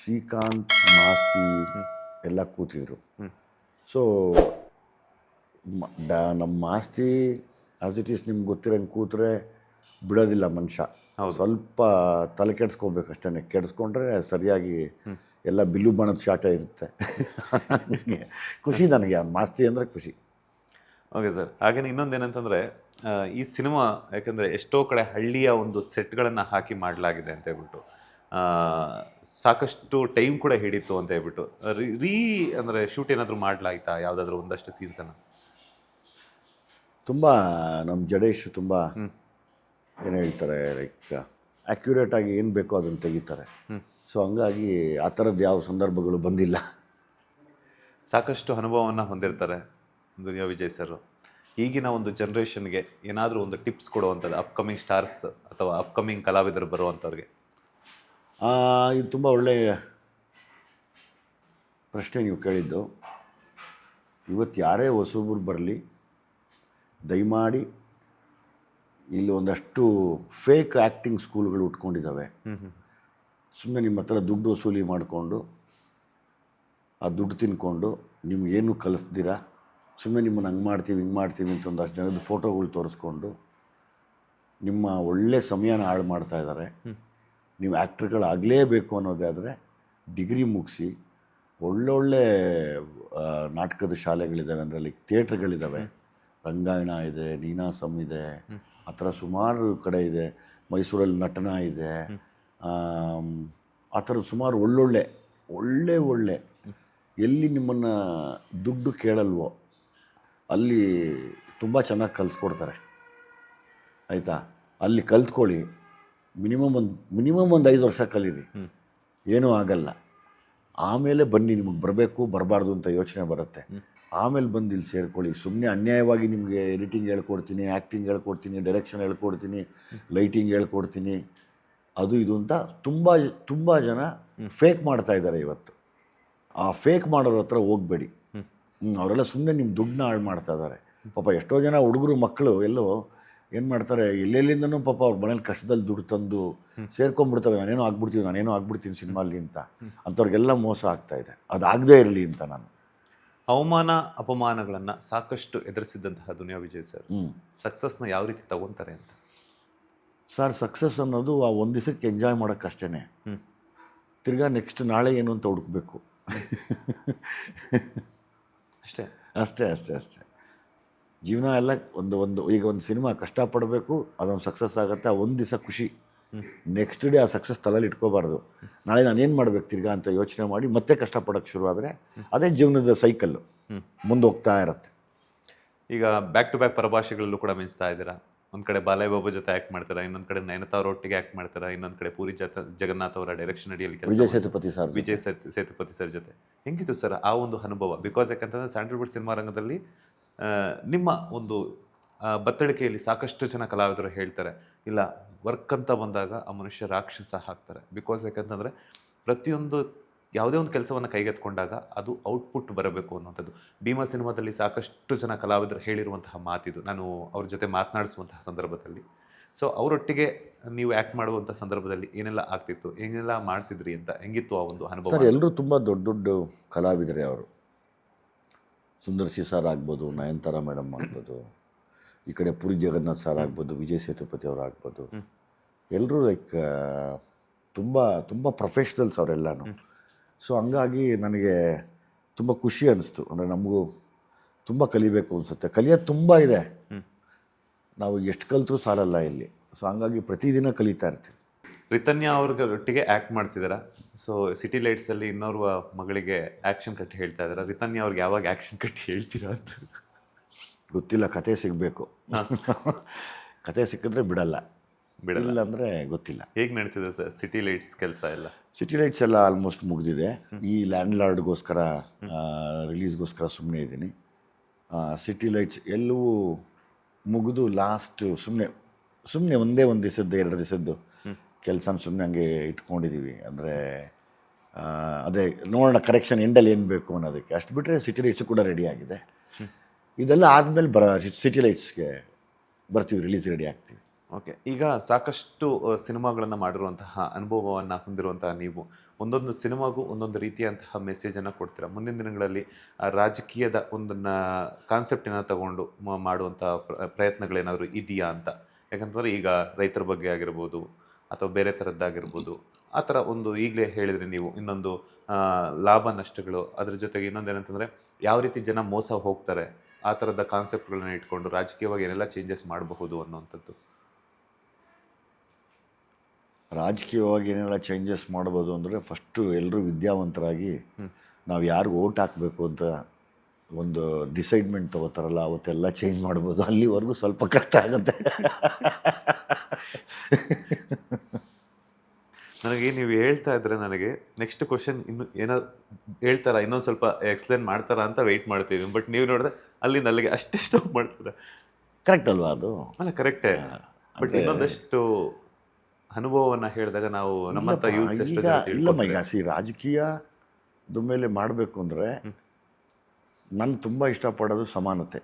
ಶ್ರೀಕಾಂತ್, ಮಾಸ್ತಿ ಎಲ್ಲ ಕೂತಿದ್ರು. ಸೊ ನಮ್ಮ ಮಾಸ್ತಿ ಆಸ್ ಇಟ್ ಈಸ್ ನಿಮ್ಗೆ ಗೊತ್ತಿರೋಂಗೆ ಕೂತ್ರೆ ಬಿಡೋದಿಲ್ಲ ಮನುಷ್ಯ. ಸ್ವಲ್ಪ ತಲೆ ಕೆಡಿಸ್ಕೋಬೇಕು ಅಷ್ಟೇ. ಕೆಡಿಸ್ಕೊಂಡ್ರೆ ಸರಿಯಾಗಿ ಎಲ್ಲ ಬಿಲ್ಲು ಬಾಣದ ಶಾಟ ಇರುತ್ತೆ. ಖುಷಿ ನನಗೆ ಅವ್ನು ಮಾಸ್ತಿ ಅಂದರೆ ಖುಷಿ. ಓಕೆ ಸರ್, ಹಾಗೇನೆ ಇನ್ನೊಂದೇನಂತಂದರೆ, ಈ ಸಿನಿಮಾ ಯಾಕೆಂದರೆ ಎಷ್ಟೋ ಕಡೆ ಹಳ್ಳಿಯ ಒಂದು ಸೆಟ್ಗಳನ್ನು ಹಾಕಿ ಮಾಡಲಾಗಿದೆ ಅಂತ ಹೇಳ್ಬಿಟ್ಟು, ಸಾಕಷ್ಟು ಟೈಮ್ ಕೂಡ ಹಿಡಿತು ಅಂತ ಹೇಳ್ಬಿಟ್ಟು, ಅಂದರೆ ಶೂಟ್ ಏನಾದರೂ ಮಾಡಲಾಯ್ತಾ ಯಾವುದಾದ್ರೂ ಒಂದಷ್ಟು ಸೀನ್ಸನ್ನು? ತುಂಬ ನಮ್ಮ ಜಡೇಶ್ ತುಂಬ ಏನು ಹೇಳ್ತಾರೆ, ಲೈಕ್ ಆ್ಯಕ್ಯುರೇಟಾಗಿ ಏನು ಬೇಕೋ ಅದನ್ನು ತೆಗಿತಾರೆ. ಸೊ ಹಂಗಾಗಿ ಆ ಥರದ್ದು ಯಾವ ಸಂದರ್ಭಗಳು ಬಂದಿಲ್ಲ. ಸಾಕಷ್ಟು ಅನುಭವವನ್ನು ಹೊಂದಿರ್ತಾರೆ ದುನಿಯಾ ವಿಜಯ್ ಸರ್. ಈಗಿನ ಒಂದು ಜನ್ರೇಷನ್ಗೆ ಏನಾದರೂ ಒಂದು ಟಿಪ್ಸ್ ಕೊಡುವಂಥದ್ದು, ಅಪ್ಕಮಿಂಗ್ ಸ್ಟಾರ್ಸ್ ಅಥವಾ ಅಪ್ಕಮಿಂಗ್ ಕಲಾವಿದರು ಬರುವಂಥವ್ರಿಗೆ? ಇದು ತುಂಬ ಒಳ್ಳೆಯ ಪ್ರಶ್ನೆ ನೀವು ಕೇಳಿದ್ದು. ಇವತ್ತು ಯಾರೇ ಹೊಸಬ್ರು ಬರಲಿ, ದಯಮಾಡಿ ಇಲ್ಲಿ ಒಂದಷ್ಟು ಫೇಕ್ ಆ್ಯಕ್ಟಿಂಗ್ ಸ್ಕೂಲ್ಗಳು ಉಟ್ಕೊಂಡಿದ್ದಾವೆ. ಸುಮ್ಮನೆ ನಿಮ್ಮ ಹತ್ರ ದುಡ್ಡು ವಸೂಲಿ ಮಾಡಿಕೊಂಡು, ಆ ದುಡ್ಡು ತಿನ್ಕೊಂಡು ನಿಮಗೇನು ಕಲಿಸ್ದಿರ, ಸುಮ್ಮನೆ ನಿಮ್ಮನ್ನು ಹಂಗೆ ಮಾಡ್ತೀವಿ ಹಿಂಗೆ ಮಾಡ್ತೀವಿ ಅಂತ ಒಂದಷ್ಟು ಜನದ ಫೋಟೋಗಳು ತೋರಿಸ್ಕೊಂಡು ನಿಮ್ಮ ಒಳ್ಳೆ ಸಮಯನ ಹಾಳು ಮಾಡ್ತಾ ಇದ್ದಾರೆ. ನೀವು ಆ್ಯಕ್ಟ್ರ್ಗಳಾಗಲೇಬೇಕು ಅನ್ನೋದಾದರೆ ಡಿಗ್ರಿ ಮುಗಿಸಿ ಒಳ್ಳೊಳ್ಳೆ ನಾಟಕದ ಶಾಲೆಗಳಿದ್ದಾವೆ, ಅಂದರೆ ಲೈಕ್ ಥಿಯೇಟ್ರ್ಗಳಿದ್ದಾವೆ. ರಂಗಾಯಣ ಇದೆ, ನೀನಾಸಂ ಇದೆ, ಆ ಥರ ಸುಮಾರು ಕಡೆ ಇದೆ. ಮೈಸೂರಲ್ಲಿ ನಟನ ಇದೆ. ಆ ಥರ ಸುಮಾರು ಒಳ್ಳೆ ಎಲ್ಲಿ ನಿಮ್ಮನ್ನು ದುಡ್ಡು ಕೇಳಲ್ವೋ ಅಲ್ಲಿ ತುಂಬ ಚೆನ್ನಾಗಿ ಕಲಿಸ್ಕೊಡ್ತಾರೆ. ಆಯಿತಾ? ಅಲ್ಲಿ ಕಲ್ತ್ಕೊಳ್ಳಿ. ಮಿನಿಮಮ್ ಒಂದು 5 ವರ್ಷ ಕಲೀರಿ, ಏನೂ ಆಗಲ್ಲ. ಆಮೇಲೆ ಬನ್ನಿ, ನಿಮಗೆ ಬರಬೇಕು ಬರಬಾರ್ದು ಅಂತ ಯೋಚನೆ ಬರುತ್ತೆ. ಆಮೇಲೆ ಬಂದು ಇಲ್ಲಿ ಸೇರ್ಕೊಳ್ಳಿ. ಸುಮ್ಮನೆ ಅನ್ಯಾಯವಾಗಿ ನಿಮಗೆ ಎಡಿಟಿಂಗ್ ಹೇಳ್ಕೊಡ್ತೀನಿ, ಆ್ಯಕ್ಟಿಂಗ್ ಹೇಳ್ಕೊಡ್ತೀನಿ, ಡೈರೆಕ್ಷನ್ ಹೇಳ್ಕೊಡ್ತೀನಿ, ಲೈಟಿಂಗ್ ಹೇಳ್ಕೊಡ್ತೀನಿ, ಅದು ಇದು ಅಂತ ತುಂಬ ಜನ ಫೇಕ್ ಮಾಡ್ತಾ ಇದ್ದಾರೆ ಇವತ್ತು. ಆ ಫೇಕ್ ಮಾಡೋರ ಹತ್ರ ಹೋಗಬೇಡಿ. ಅವರೆಲ್ಲ ಸುಮ್ಮನೆ ನಿಮ್ಮ ದುಡ್ಡನ್ನ ಹಾಳು ಮಾಡ್ತಾ ಇದ್ದಾರೆ. ಪಾಪ ಎಷ್ಟೋ ಜನ ಹುಡುಗರು ಮಕ್ಕಳು ಎಲ್ಲೋ ಏನು ಮಾಡ್ತಾರೆ, ಎಲ್ಲೆಲ್ಲಿಂದನೂ ಪಾಪ ಅವ್ರ ಮನೇಲಿ ಕಷ್ಟದಲ್ಲಿ ದುಡ್ಡು ತಂದು ಸೇರ್ಕೊಂಡ್ಬಿಡ್ತವೆ, ನಾನೇನೋ ಆಗ್ಬಿಡ್ತೀನಿ ಸಿನಿಮಾಲಿ ಅಂತ. ಅಂಥವ್ರಿಗೆಲ್ಲ ಮೋಸ ಆಗ್ತಾಯಿದೆ. ಅದಾಗದೇ ಇರಲಿ ಅಂತ ನಾನು. ಅವಮಾನ ಅಪಮಾನಗಳನ್ನು ಸಾಕಷ್ಟು ಎದುರಿಸಿದಂತಹ ದುನಿಯಾ ವಿಜಯ್ ಸರ್ ಸಕ್ಸಸ್ನ ಯಾವ ರೀತಿ ತಗೊಂತಾರೆ ಅಂತ? ಸರ್, ಸಕ್ಸಸ್ ಅನ್ನೋದು ಆ ಒಂದು ದಿವಸಕ್ಕೆ ಎಂಜಾಯ್ ಮಾಡೋಕ್ಕಷ್ಟೇ. ತಿರ್ಗಾ ನೆಕ್ಸ್ಟ್ ನಾಳೆ ಏನು ಅಂತ ಹುಡುಕ್ಬೇಕು. ಅಷ್ಟೇ ಅಷ್ಟೇ ಅಷ್ಟೇ ಅಷ್ಟೇ ಜೀವನ ಎಲ್ಲ ಈಗ ಒಂದು ಸಿನಿಮಾ ಕಷ್ಟಪಡಬೇಕು, ಅದೊಂದು ಸಕ್ಸಸ್ ಆಗುತ್ತೆ, ಆ ಒಂದು ದಿವಸ ಖುಷಿ. ನೆಕ್ಸ್ಟ್ ಡೇ ಆ ಸಕ್ಸಸ್ ತಲೆಯಲ್ಲಿ ಇಟ್ಕೋಬಾರ್ದು. ನಾಳೆ ನಾನೇನು ಮಾಡ್ಬೇಕು ತಿರ್ಗಾ ಅಂತ ಯೋಚನೆ ಮಾಡಿ ಮತ್ತೆ ಕಷ್ಟಪಡೋಕ್ಕೆ ಶುರು ಆದರೆ ಅದೇ ಜೀವನದ ಸೈಕಲ್ಲು ಮುಂದೆ ಹೋಗ್ತಾ ಇರುತ್ತೆ. ಈಗ ಬ್ಯಾಕ್ ಟು ಬ್ಯಾಕ್ ಪರಭಾಷೆಗಳಲ್ಲೂ ಕೂಡ ಮಿಂಚ್ತಾ ಇದ್ದೀರಾ. ಒಂದು ಕಡೆ ಬಾಲಯ್ಯ ಬಾಬು ಜೊತೆ ಆ್ಯಕ್ಟ್ ಮಾಡ್ತಾರೆ, ಇನ್ನೊಂದು ಕಡೆ ನಯನತಾವ್ರ ಒಟ್ಟಿಗೆ ಆ್ಯಕ್ಟ್ ಮಾಡ್ತಾರೆ, ಇನ್ನೊಂದು ಕಡೆ ಪೂರಿ ಜಗನ್ನಾಥ್ ಅವರ ಡೈರೆಕ್ಷನ್ ಅಡಿಯಲ್ಲಿ ವಿಜಯ್ ಸೇತುಪತಿ ಸರ್ ಜೊತೆ ಹೆಂಗಿತ್ತು ಸರ್ ಆ ಒಂದು ಅನುಭವ? ಬಿಕಾಸ್ ಯಾಕಂತಂದರೆ ಸ್ಯಾಂಡಲ್ವುಡ್ ಸಿನಿಮಾ ರಂಗದಲ್ಲಿ ನಿಮ್ಮ ಒಂದು ಬತ್ತಳಿಕೆಯಲ್ಲಿ ಸಾಕಷ್ಟು ಜನ ಕಲಾವಿದರು ಹೇಳ್ತಾರೆ, ಇಲ್ಲ ವರ್ಕ್ ಅಂತ ಬಂದಾಗ ಆ ಮನುಷ್ಯ ರಾಕ್ಷಸ ಹಾಕ್ತಾರೆ. ಬಿಕಾಸ್ ಯಾಕಂತಂದರೆ ಪ್ರತಿಯೊಂದು ಯಾವುದೇ ಒಂದು ಕೆಲಸವನ್ನು ಕೈಗೆತ್ಕೊಂಡಾಗ ಅದು ಔಟ್ಪುಟ್ ಬರಬೇಕು ಅನ್ನೋಂಥದ್ದು. ಭೀಮಾ ಸಿನಿಮಾದಲ್ಲಿ ಸಾಕಷ್ಟು ಜನ ಕಲಾವಿದರು ಹೇಳಿರುವಂತಹ ಮಾತಿದು, ನಾನು ಅವ್ರ ಜೊತೆ ಮಾತನಾಡಿಸುವಂತಹ ಸಂದರ್ಭದಲ್ಲಿ. ಸೊ ಅವರೊಟ್ಟಿಗೆ ನೀವು ಆ್ಯಕ್ಟ್ ಮಾಡುವಂಥ ಸಂದರ್ಭದಲ್ಲಿ ಏನೆಲ್ಲ ಆಗ್ತಿತ್ತು, ಏನೆಲ್ಲ ಮಾಡ್ತಿದ್ರಿ ಅಂತ, ಹೆಂಗಿತ್ತು ಆ ಒಂದು ಅನುಭವ? ಸರ್, ಎಲ್ಲರೂ ತುಂಬ ದೊಡ್ಡ ದೊಡ್ಡ ಕಲಾವಿದರೆ ಅವರು. ಸುಂದರ್ಸಿ ಸರ್ ಆಗ್ಬೋದು, ನಯನತಾರ ಮೇಡಮ್ ಆಗ್ಬೋದು, ಈ ಕಡೆ ಪುರಿ ಜಗನ್ನಾಥ್ ಸರ್ ಆಗ್ಬೋದು, ವಿಜಯ್ ಸೇತುಪತಿ ಅವರು ಆಗ್ಬೋದು. ಎಲ್ಲರೂ ಲೈಕ್ ತುಂಬ ತುಂಬ ಪ್ರೊಫೆಷ್ನಲ್ಸ್ ಅವರೆಲ್ಲನೂ. ಸೊ ಹಂಗಾಗಿ ನನಗೆ ತುಂಬ ಖುಷಿ ಅನ್ನಿಸ್ತು. ಅಂದರೆ ನಮಗೂ ತುಂಬ ಕಲಿಬೇಕು ಅನಿಸುತ್ತೆ. ಕಲಿಯೋದು ತುಂಬ ಇದೆ, ನಾವು ಎಷ್ಟು ಕಲಿತರೂ ಸಾಲಲ್ಲ ಇಲ್ಲಿ. ಸೊ ಹಂಗಾಗಿ ಪ್ರತಿದಿನ ಕಲಿತಾ ಇರ್ತೀವಿ. ರಿತನ್ಯಾ ಅವ್ರೊಟ್ಟಿಗೆ ಆ್ಯಕ್ಟ್ ಮಾಡ್ತಿದ್ದೀರಾ. ಸೊ ಸಿಟಿ ಲೈಟ್ಸಲ್ಲಿ ಇನ್ನೋರ್ವ ಮಗಳಿಗೆ ಆ್ಯಕ್ಷನ್ ಕಟ್ ಹೇಳ್ತಾ ಇದ್ದಾರೆ. ರಿತನ್ಯಾ ಅವ್ರಿಗೆ ಯಾವಾಗ ಆ್ಯಕ್ಷನ್ ಕಟ್ ಹೇಳ್ತೀರಾ ಅಂತ ಗೊತ್ತಿಲ್ಲ. ಕತೆ ಸಿಗಬೇಕು. ಕತೆ ಸಿಕ್ಕಿದ್ರೆ ಬಿಡಲ್ಲ ಅಂದರೆ ಗೊತ್ತಿಲ್ಲ. ಹೇಗೆ ನಡೀತಿದೆ ಸರ್ ಸಿಟಿ ಲೈಟ್ಸ್ ಕೆಲಸ ಎಲ್ಲ? ಸಿಟಿ ಲೈಟ್ಸ್ ಎಲ್ಲ ಆಲ್ಮೋಸ್ಟ್ ಮುಗಿದಿದೆ. ಈ ಲ್ಯಾಂಡ್ ಲಾರ್ಡ್ಗೋಸ್ಕರ ರಿಲೀಸ್ಗೋಸ್ಕರ ಸುಮ್ಮನೆ ಇದ್ದೀನಿ. ಸಿಟಿ ಲೈಟ್ಸ್ ಎಲ್ಲವೂ ಮುಗಿದು ಲಾಸ್ಟ್ ಸುಮ್ಮನೆ ಒಂದೇ ಒಂದು ದಿವಸದ್ದು 2 ದಿವಸದ್ದು ಕೆಲಸನ ಸುಮ್ಮನೆ ಹಂಗೆ ಇಟ್ಕೊಂಡಿದ್ದೀವಿ. ಅಂದರೆ ಅದೇ ನೋಡೋಣ ಕರೆಕ್ಷನ್ ಎಂಡಲ್ಲಿ ಏನು ಬೇಕು ಅನ್ನೋದಕ್ಕೆ. ಅಷ್ಟು ಬಿಟ್ಟರೆ ಸಿಟಿ ಲೈಟ್ಸು ಕೂಡ ರೆಡಿ ಆಗಿದೆ. ಇದೆಲ್ಲ ಆದಮೇಲೆ ಸಿಟಿ ಲೈಟ್ಸ್ಗೆ ಬರ್ತೀವಿ, ರಿಲೀಸ್ ರೆಡಿ ಆಗ್ತೀವಿ. ಓಕೆ, ಈಗ ಸಾಕಷ್ಟು ಸಿನಿಮಾಗಳನ್ನು ಮಾಡಿರುವಂತಹ ಅನುಭವವನ್ನು ಹೊಂದಿರುವಂತಹ ನೀವು ಒಂದೊಂದು ಸಿನಿಮಾಗೂ ಒಂದೊಂದು ರೀತಿಯಂತಹ ಮೆಸೇಜನ್ನು ಕೊಡ್ತೀರಾ. ಮುಂದಿನ ದಿನಗಳಲ್ಲಿ ರಾಜಕೀಯದ ಒಂದನ್ನು ಕಾನ್ಸೆಪ್ಟನ್ನು ತಗೊಂಡು ಮಾಡುವಂಥ ಪ್ರಯತ್ನಗಳೇನಾದರೂ ಇದೆಯಾ ಅಂತ? ಯಾಕಂತಂದರೆ ಈಗ ರೈತರ ಬಗ್ಗೆ ಆಗಿರ್ಬೋದು ಅಥವಾ ಬೇರೆ ಥರದ್ದಾಗಿರ್ಬೋದು, ಆ ಥರ ಒಂದು ಈಗಲೇ ಹೇಳಿದ್ರಿ ನೀವು. ಇನ್ನೊಂದು ಲಾಭ ನಷ್ಟಗಳು, ಅದ್ರ ಜೊತೆಗೆ ಇನ್ನೊಂದೇನಂತಂದರೆ ಯಾವ ರೀತಿ ಜನ ಮೋಸ ಹೋಗ್ತಾರೆ, ಆ ಥರದ ಕಾನ್ಸೆಪ್ಟ್ಗಳನ್ನ ಇಟ್ಕೊಂಡು ರಾಜಕೀಯವಾಗಿ ಏನೆಲ್ಲ ಚೇಂಜಸ್ ಮಾಡಬಹುದು ಅನ್ನೋವಂಥದ್ದು. ರಾಜಕೀಯವಾಗಿ ಏನೆಲ್ಲ ಚೇಂಜಸ್ ಮಾಡ್ಬೋದು ಅಂದರೆ ಫಸ್ಟು ಎಲ್ಲರೂ ವಿದ್ಯಾವಂತರಾಗಿ ನಾವು ಯಾರಿಗೂ ಓಟ್ ಹಾಕಬೇಕು ಅಂತ ಒಂದು ಡಿಸೈಡ್ಮೆಂಟ್ ತಗೋತಾರಲ್ಲ, ಅವತ್ತೆಲ್ಲ ಚೇಂಜ್ ಮಾಡ್ಬೋದು. ಅಲ್ಲಿವರೆಗೂ ಸ್ವಲ್ಪ ಕಷ್ಟ ಆಗುತ್ತೆ. ನನಗೆ ನೀವು ಹೇಳ್ತಾ ಇದ್ರೆ ನನಗೆ ನೆಕ್ಸ್ಟ್ ಕ್ವಶನ್ ಇನ್ನು ಏನಾದ್ರು ಹೇಳ್ತಾರಾ, ಇನ್ನೊಂದು ಸ್ವಲ್ಪ ಎಕ್ಸ್ಪ್ಲೇನ್ ಮಾಡ್ತಾರಾ ಅಂತ ವೆಯ್ಟ್ ಮಾಡ್ತೀವಿ. ಬಟ್ ನೀವು ನೋಡಿದ್ರೆ ಅಲ್ಲಿಂದ ಅಲ್ಲಿಗೆ ಅಷ್ಟೇ ಸ್ಟಾಪ್ ಮಾಡ್ತೀರಾ. ಕರೆಕ್ಟ್ ಅಲ್ವಾ ಅದು? ಅಲ್ಲ, ಕರೆಕ್ಟೇ. ಬಟ್ ಇನ್ನೊಂದಷ್ಟು ಅನುಭವವನ್ನು ಹೇಳಿದಾಗ ನಾವು ನಮ್ಮಂಥ ಯೂಸ್ ಇಲ್ಲಮ್ಮ. ಈಗ ರಾಜಕೀಯದ ಮೇಲೆ ಮಾಡಬೇಕು ಅಂದರೆ ನಾನು ತುಂಬ ಇಷ್ಟಪಡೋದು ಸಮಾನತೆ.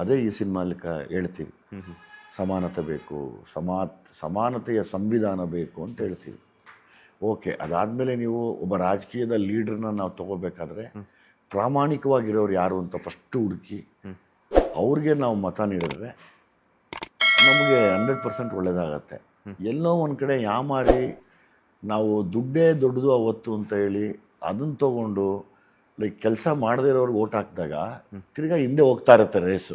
ಅದೇ ಈ ಸಿನಿಮಾಲಿ ಹೇಳ್ತೀವಿ, ಸಮಾನತೆ ಬೇಕು, ಸಮಾನತೆಯ ಸಂವಿಧಾನ ಬೇಕು ಅಂತ ಹೇಳ್ತೀವಿ. ಓಕೆ, ಅದಾದಮೇಲೆ ನೀವು ಒಬ್ಬ ರಾಜಕೀಯದ ಲೀಡ್ರನ್ನ ನಾವು ತೊಗೋಬೇಕಾದ್ರೆ ಪ್ರಾಮಾಣಿಕವಾಗಿರೋರು ಯಾರು ಅಂತ ಫಸ್ಟು ಹುಡುಕಿ ಅವ್ರಿಗೆ ನಾವು ಮತ ನೀಡಿದ್ರೆ ನಮಗೆ 100% ಒಳ್ಳೆಯದಾಗತ್ತೆ. ಎಲ್ಲೋ ಒಂದು ಕಡೆ ಯಾಮಾರಿ ನಾವು ದುಡ್ಡೇ ದೊಡ್ಡದು ಅವತ್ತು ಅಂತ ಹೇಳಿ ಅದನ್ನು ತೊಗೊಂಡು ಲೈಕ್ ಕೆಲಸ ಮಾಡದೇ ಇರೋರ್ಗೆ ಓಟ್ ಹಾಕಿದಾಗ ತಿರ್ಗಾ ಹಿಂದೆ ಹೋಗ್ತಾ ಇರುತ್ತೆ ರೇಸು.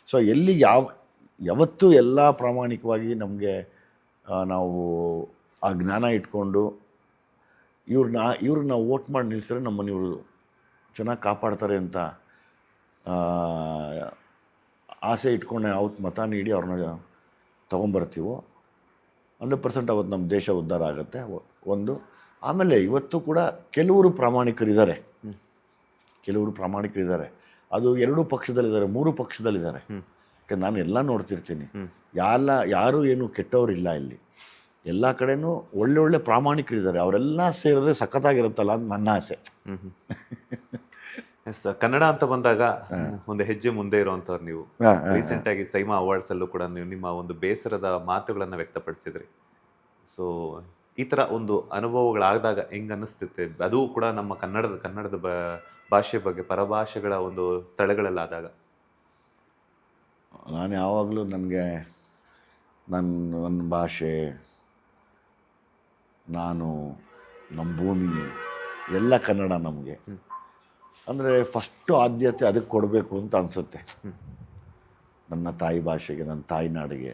ಸೊ ಎಲ್ಲಿಗೆ ಯಾವತ್ತೂ ಎಲ್ಲ ಪ್ರಾಮಾಣಿಕವಾಗಿ ನಮಗೆ ನಾವು ಆ ಜ್ಞಾನ ಇಟ್ಕೊಂಡು ಇವ್ರನ್ನ ವೋಟ್ ಮಾಡಿ ನಿಲ್ಲಿಸಿದ್ರೆ ನಮ್ಮನ್ನು ಇವರು ಚೆನ್ನಾಗಿ ಕಾಪಾಡ್ತಾರೆ ಅಂತ ಆಸೆ ಇಟ್ಕೊಂಡು ಅವತ್ತು ಮತ ನೀಡಿ ಅವ್ರನ್ನ ತೊಗೊಂಬರ್ತೀವೋ 100% ಅವತ್ತು ನಮ್ಮ ದೇಶ ಉದ್ಧಾರ ಆಗುತ್ತೆ ಒಂದು. ಆಮೇಲೆ ಇವತ್ತು ಕೂಡ ಕೆಲವರು ಪ್ರಾಮಾಣಿಕರಿದ್ದಾರೆ, ಅದು 2 ಪಕ್ಷದಲ್ಲಿದ್ದಾರೆ, 3 ಪಕ್ಷದಲ್ಲಿದ್ದಾರೆ. ಯಾಕೆ ನಾನು ಎಲ್ಲ ನೋಡ್ತಿರ್ತೀನಿ, ಯಾರು ಏನು ಕೆಟ್ಟವರಿಲ್ಲ ಇಲ್ಲಿ. ಎಲ್ಲ ಕಡೆನೂ ಒಳ್ಳೊಳ್ಳೆ ಪ್ರಾಮಾಣಿಕರಿದ್ದಾರೆ. ಅವರೆಲ್ಲ ಸೇರಿದ್ರೆ ಸಖತ್ತಾಗಿರುತ್ತಲ್ಲ ಅಂತ ನನ್ನ ಆಸೆ. ಎಸ್ ಕನ್ನಡ ಅಂತ ಬಂದಾಗ ಒಂದು ಹೆಜ್ಜೆ ಮುಂದೆ ಇರುವಂತವ್ರು ನೀವು. ರೀಸೆಂಟ್ ಆಗಿ ಸೈಮಾ ಅವಾರ್ಡ್ಸ್ ಅಲ್ಲೂ ಕೂಡ ನೀವು ನಿಮ್ಮ ಒಂದು ಬೇಸರದ ಮಾತುಗಳನ್ನ ವ್ಯಕ್ತಪಡಿಸಿದ್ರಿ. ಸೊ ಈ ತರ ಒಂದು ಅನುಭವಗಳಾದಾಗ ಹೆಂಗ್ ಅನಿಸ್ತಿತ್ತೆ, ಅದು ಕೂಡ ನಮ್ಮ ಕನ್ನಡದ ಭಾಷೆ ಬಗ್ಗೆ ಪರಭಾಷೆಗಳ ಒಂದು ಸ್ಥಳಗಳಲ್ಲಾದಾಗ? ನಾನು ಯಾವಾಗಲೂ ನನಗೆ ನನ್ನ ಭಾಷೆ, ನಾನು, ನಮ್ಮ ಭೂಮಿ ಎಲ್ಲ ಕನ್ನಡ ನಮಗೆ. ಅಂದರೆ ಫಸ್ಟು ಆದ್ಯತೆ ಅದಕ್ಕೆ ಕೊಡಬೇಕು ಅಂತ ಅನಿಸುತ್ತೆ. ನನ್ನ ತಾಯಿ ಭಾಷೆಗೆ, ನನ್ನ ತಾಯಿ ನಾಡಿಗೆ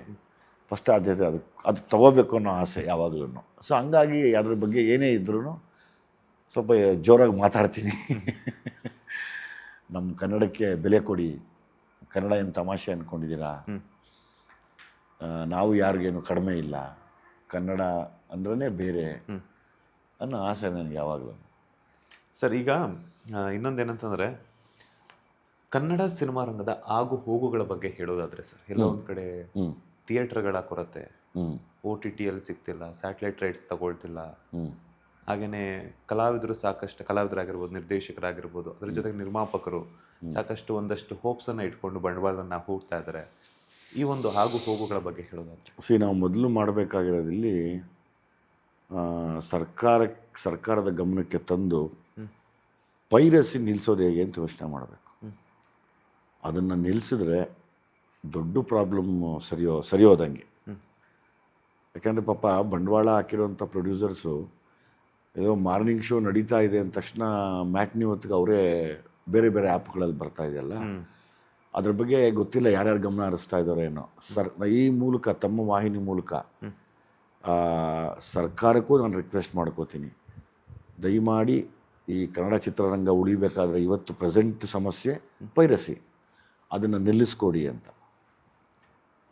ಫಸ್ಟ್ ಆದ್ಯತೆ ಅದು ತೊಗೋಬೇಕು ಅನ್ನೋ ಆಸೆ ಯಾವಾಗಲೂ. ಸೊ ಹಂಗಾಗಿ ಅದ್ರ ಬಗ್ಗೆ ಏನೇ ಇದ್ರೂ ಸ್ವಲ್ಪ ಜೋರಾಗಿ ಮಾತಾಡ್ತೀನಿ. ನಮ್ಮ ಕನ್ನಡಕ್ಕೆ ಬೆಲೆ ಕೊಡಿ, ಕನ್ನಡ ಏನು ತಮಾಷೆ ಅಂದ್ಕೊಂಡಿದ್ದೀರಾ, ನಾವು ಯಾರಿಗೇನು ಕಡಿಮೆ ಇಲ್ಲ, ಕನ್ನಡ ಅಂದ್ರೇ ಬೇರೆ ಅನ್ನೋ ಆಸೆ ನನಗೆ ಯಾವಾಗಲೂ. ಸರ್ ಈಗ ಇನ್ನೊಂದೇನಂತಂದರೆ ಕನ್ನಡ ಸಿನಿಮಾ ರಂಗದ ಆಗು ಹೋಗುಗಳ ಬಗ್ಗೆ ಹೇಳೋದಾದರೆ ಸರ್, ಎಲ್ಲ ಒಂದು ಕಡೆ ಥಿಯೇಟರ್ಗಳ ಕೊರತೆ, OTTಯಲ್ಲಿ ಸಿಗ್ತಿಲ್ಲ, ಸ್ಯಾಟಲೈಟ್ ರೈಟ್ಸ್ ತಗೊಳ್ತಿಲ್ಲ, ಹಾಗೆಯೇ ಕಲಾವಿದರಾಗಿರ್ಬೋದು, ನಿರ್ದೇಶಕರಾಗಿರ್ಬೋದು, ಅದ್ರ ಜೊತೆಗೆ ನಿರ್ಮಾಪಕರು ಸಾಕಷ್ಟು ಒಂದಷ್ಟು ಹೋಪ್ಸನ್ನು ಇಟ್ಕೊಂಡು ಬಂಡವಾಳವನ್ನು ಹೋಗ್ತಾ ಇದ್ದಾರೆ. ಈ ಒಂದು ಆಗು ಹೋಗುಗಳ ಬಗ್ಗೆ ಹೇಳೋದಾದರೆ ನಾವು ಮೊದಲು ಮಾಡಬೇಕಾಗಿರೋದಿಲ್ಲಿ ಸರ್ಕಾರದ ಗಮನಕ್ಕೆ ತಂದು ಪೈರಸಿ ನಿಲ್ಲಿಸೋದು ಹೇಗೆ ಅಂತ ಯೋಚನೆ ಮಾಡಬೇಕು. ಅದನ್ನು ನಿಲ್ಲಿಸಿದ್ರೆ ದೊಡ್ಡ ಪ್ರಾಬ್ಲಮ್ ಸರಿಯೋದಂಗೆ. ಯಾಕೆಂದರೆ ಪಾಪ ಬಂಡವಾಳ ಹಾಕಿರೋಂಥ ಪ್ರೊಡ್ಯೂಸರ್ಸು ಏನೋ ಮಾರ್ನಿಂಗ್ ಶೋ ನಡೀತಾ ಇದೆ ಅಂದ ತಕ್ಷಣ ಮ್ಯಾಟ್ನಿ ಹೊತ್ತಿಗೆ ಅವರೇ ಬೇರೆ ಬೇರೆ ಆ್ಯಪ್ಗಳಲ್ಲಿ ಬರ್ತಾ ಇದೆಯಲ್ಲ, ಅದ್ರ ಬಗ್ಗೆ ಗೊತ್ತಿಲ್ಲ ಯಾರ್ಯಾರು ಗಮನ ಹರಿಸ್ತಾ ಇದ್ದಾರೋ ಏನೋ. ಈ ಮೂಲಕ, ತಮ್ಮ ವಾಹಿನಿ ಮೂಲಕ ಸರ್ಕಾರಕ್ಕೂ ನಾನು ರಿಕ್ವೆಸ್ಟ್ ಮಾಡ್ಕೋತೀನಿ, ದಯಮಾಡಿ ಈ ಕನ್ನಡ ಚಿತ್ರರಂಗ ಉಳಿಬೇಕಾದ್ರೆ ಇವತ್ತು ಪ್ರೆಸೆಂಟ್ ಸಮಸ್ಯೆ ಪೈರಸಿ, ಅದನ್ನು ನಿಲ್ಲಿಸ್ಕೊಡಿ ಅಂತ.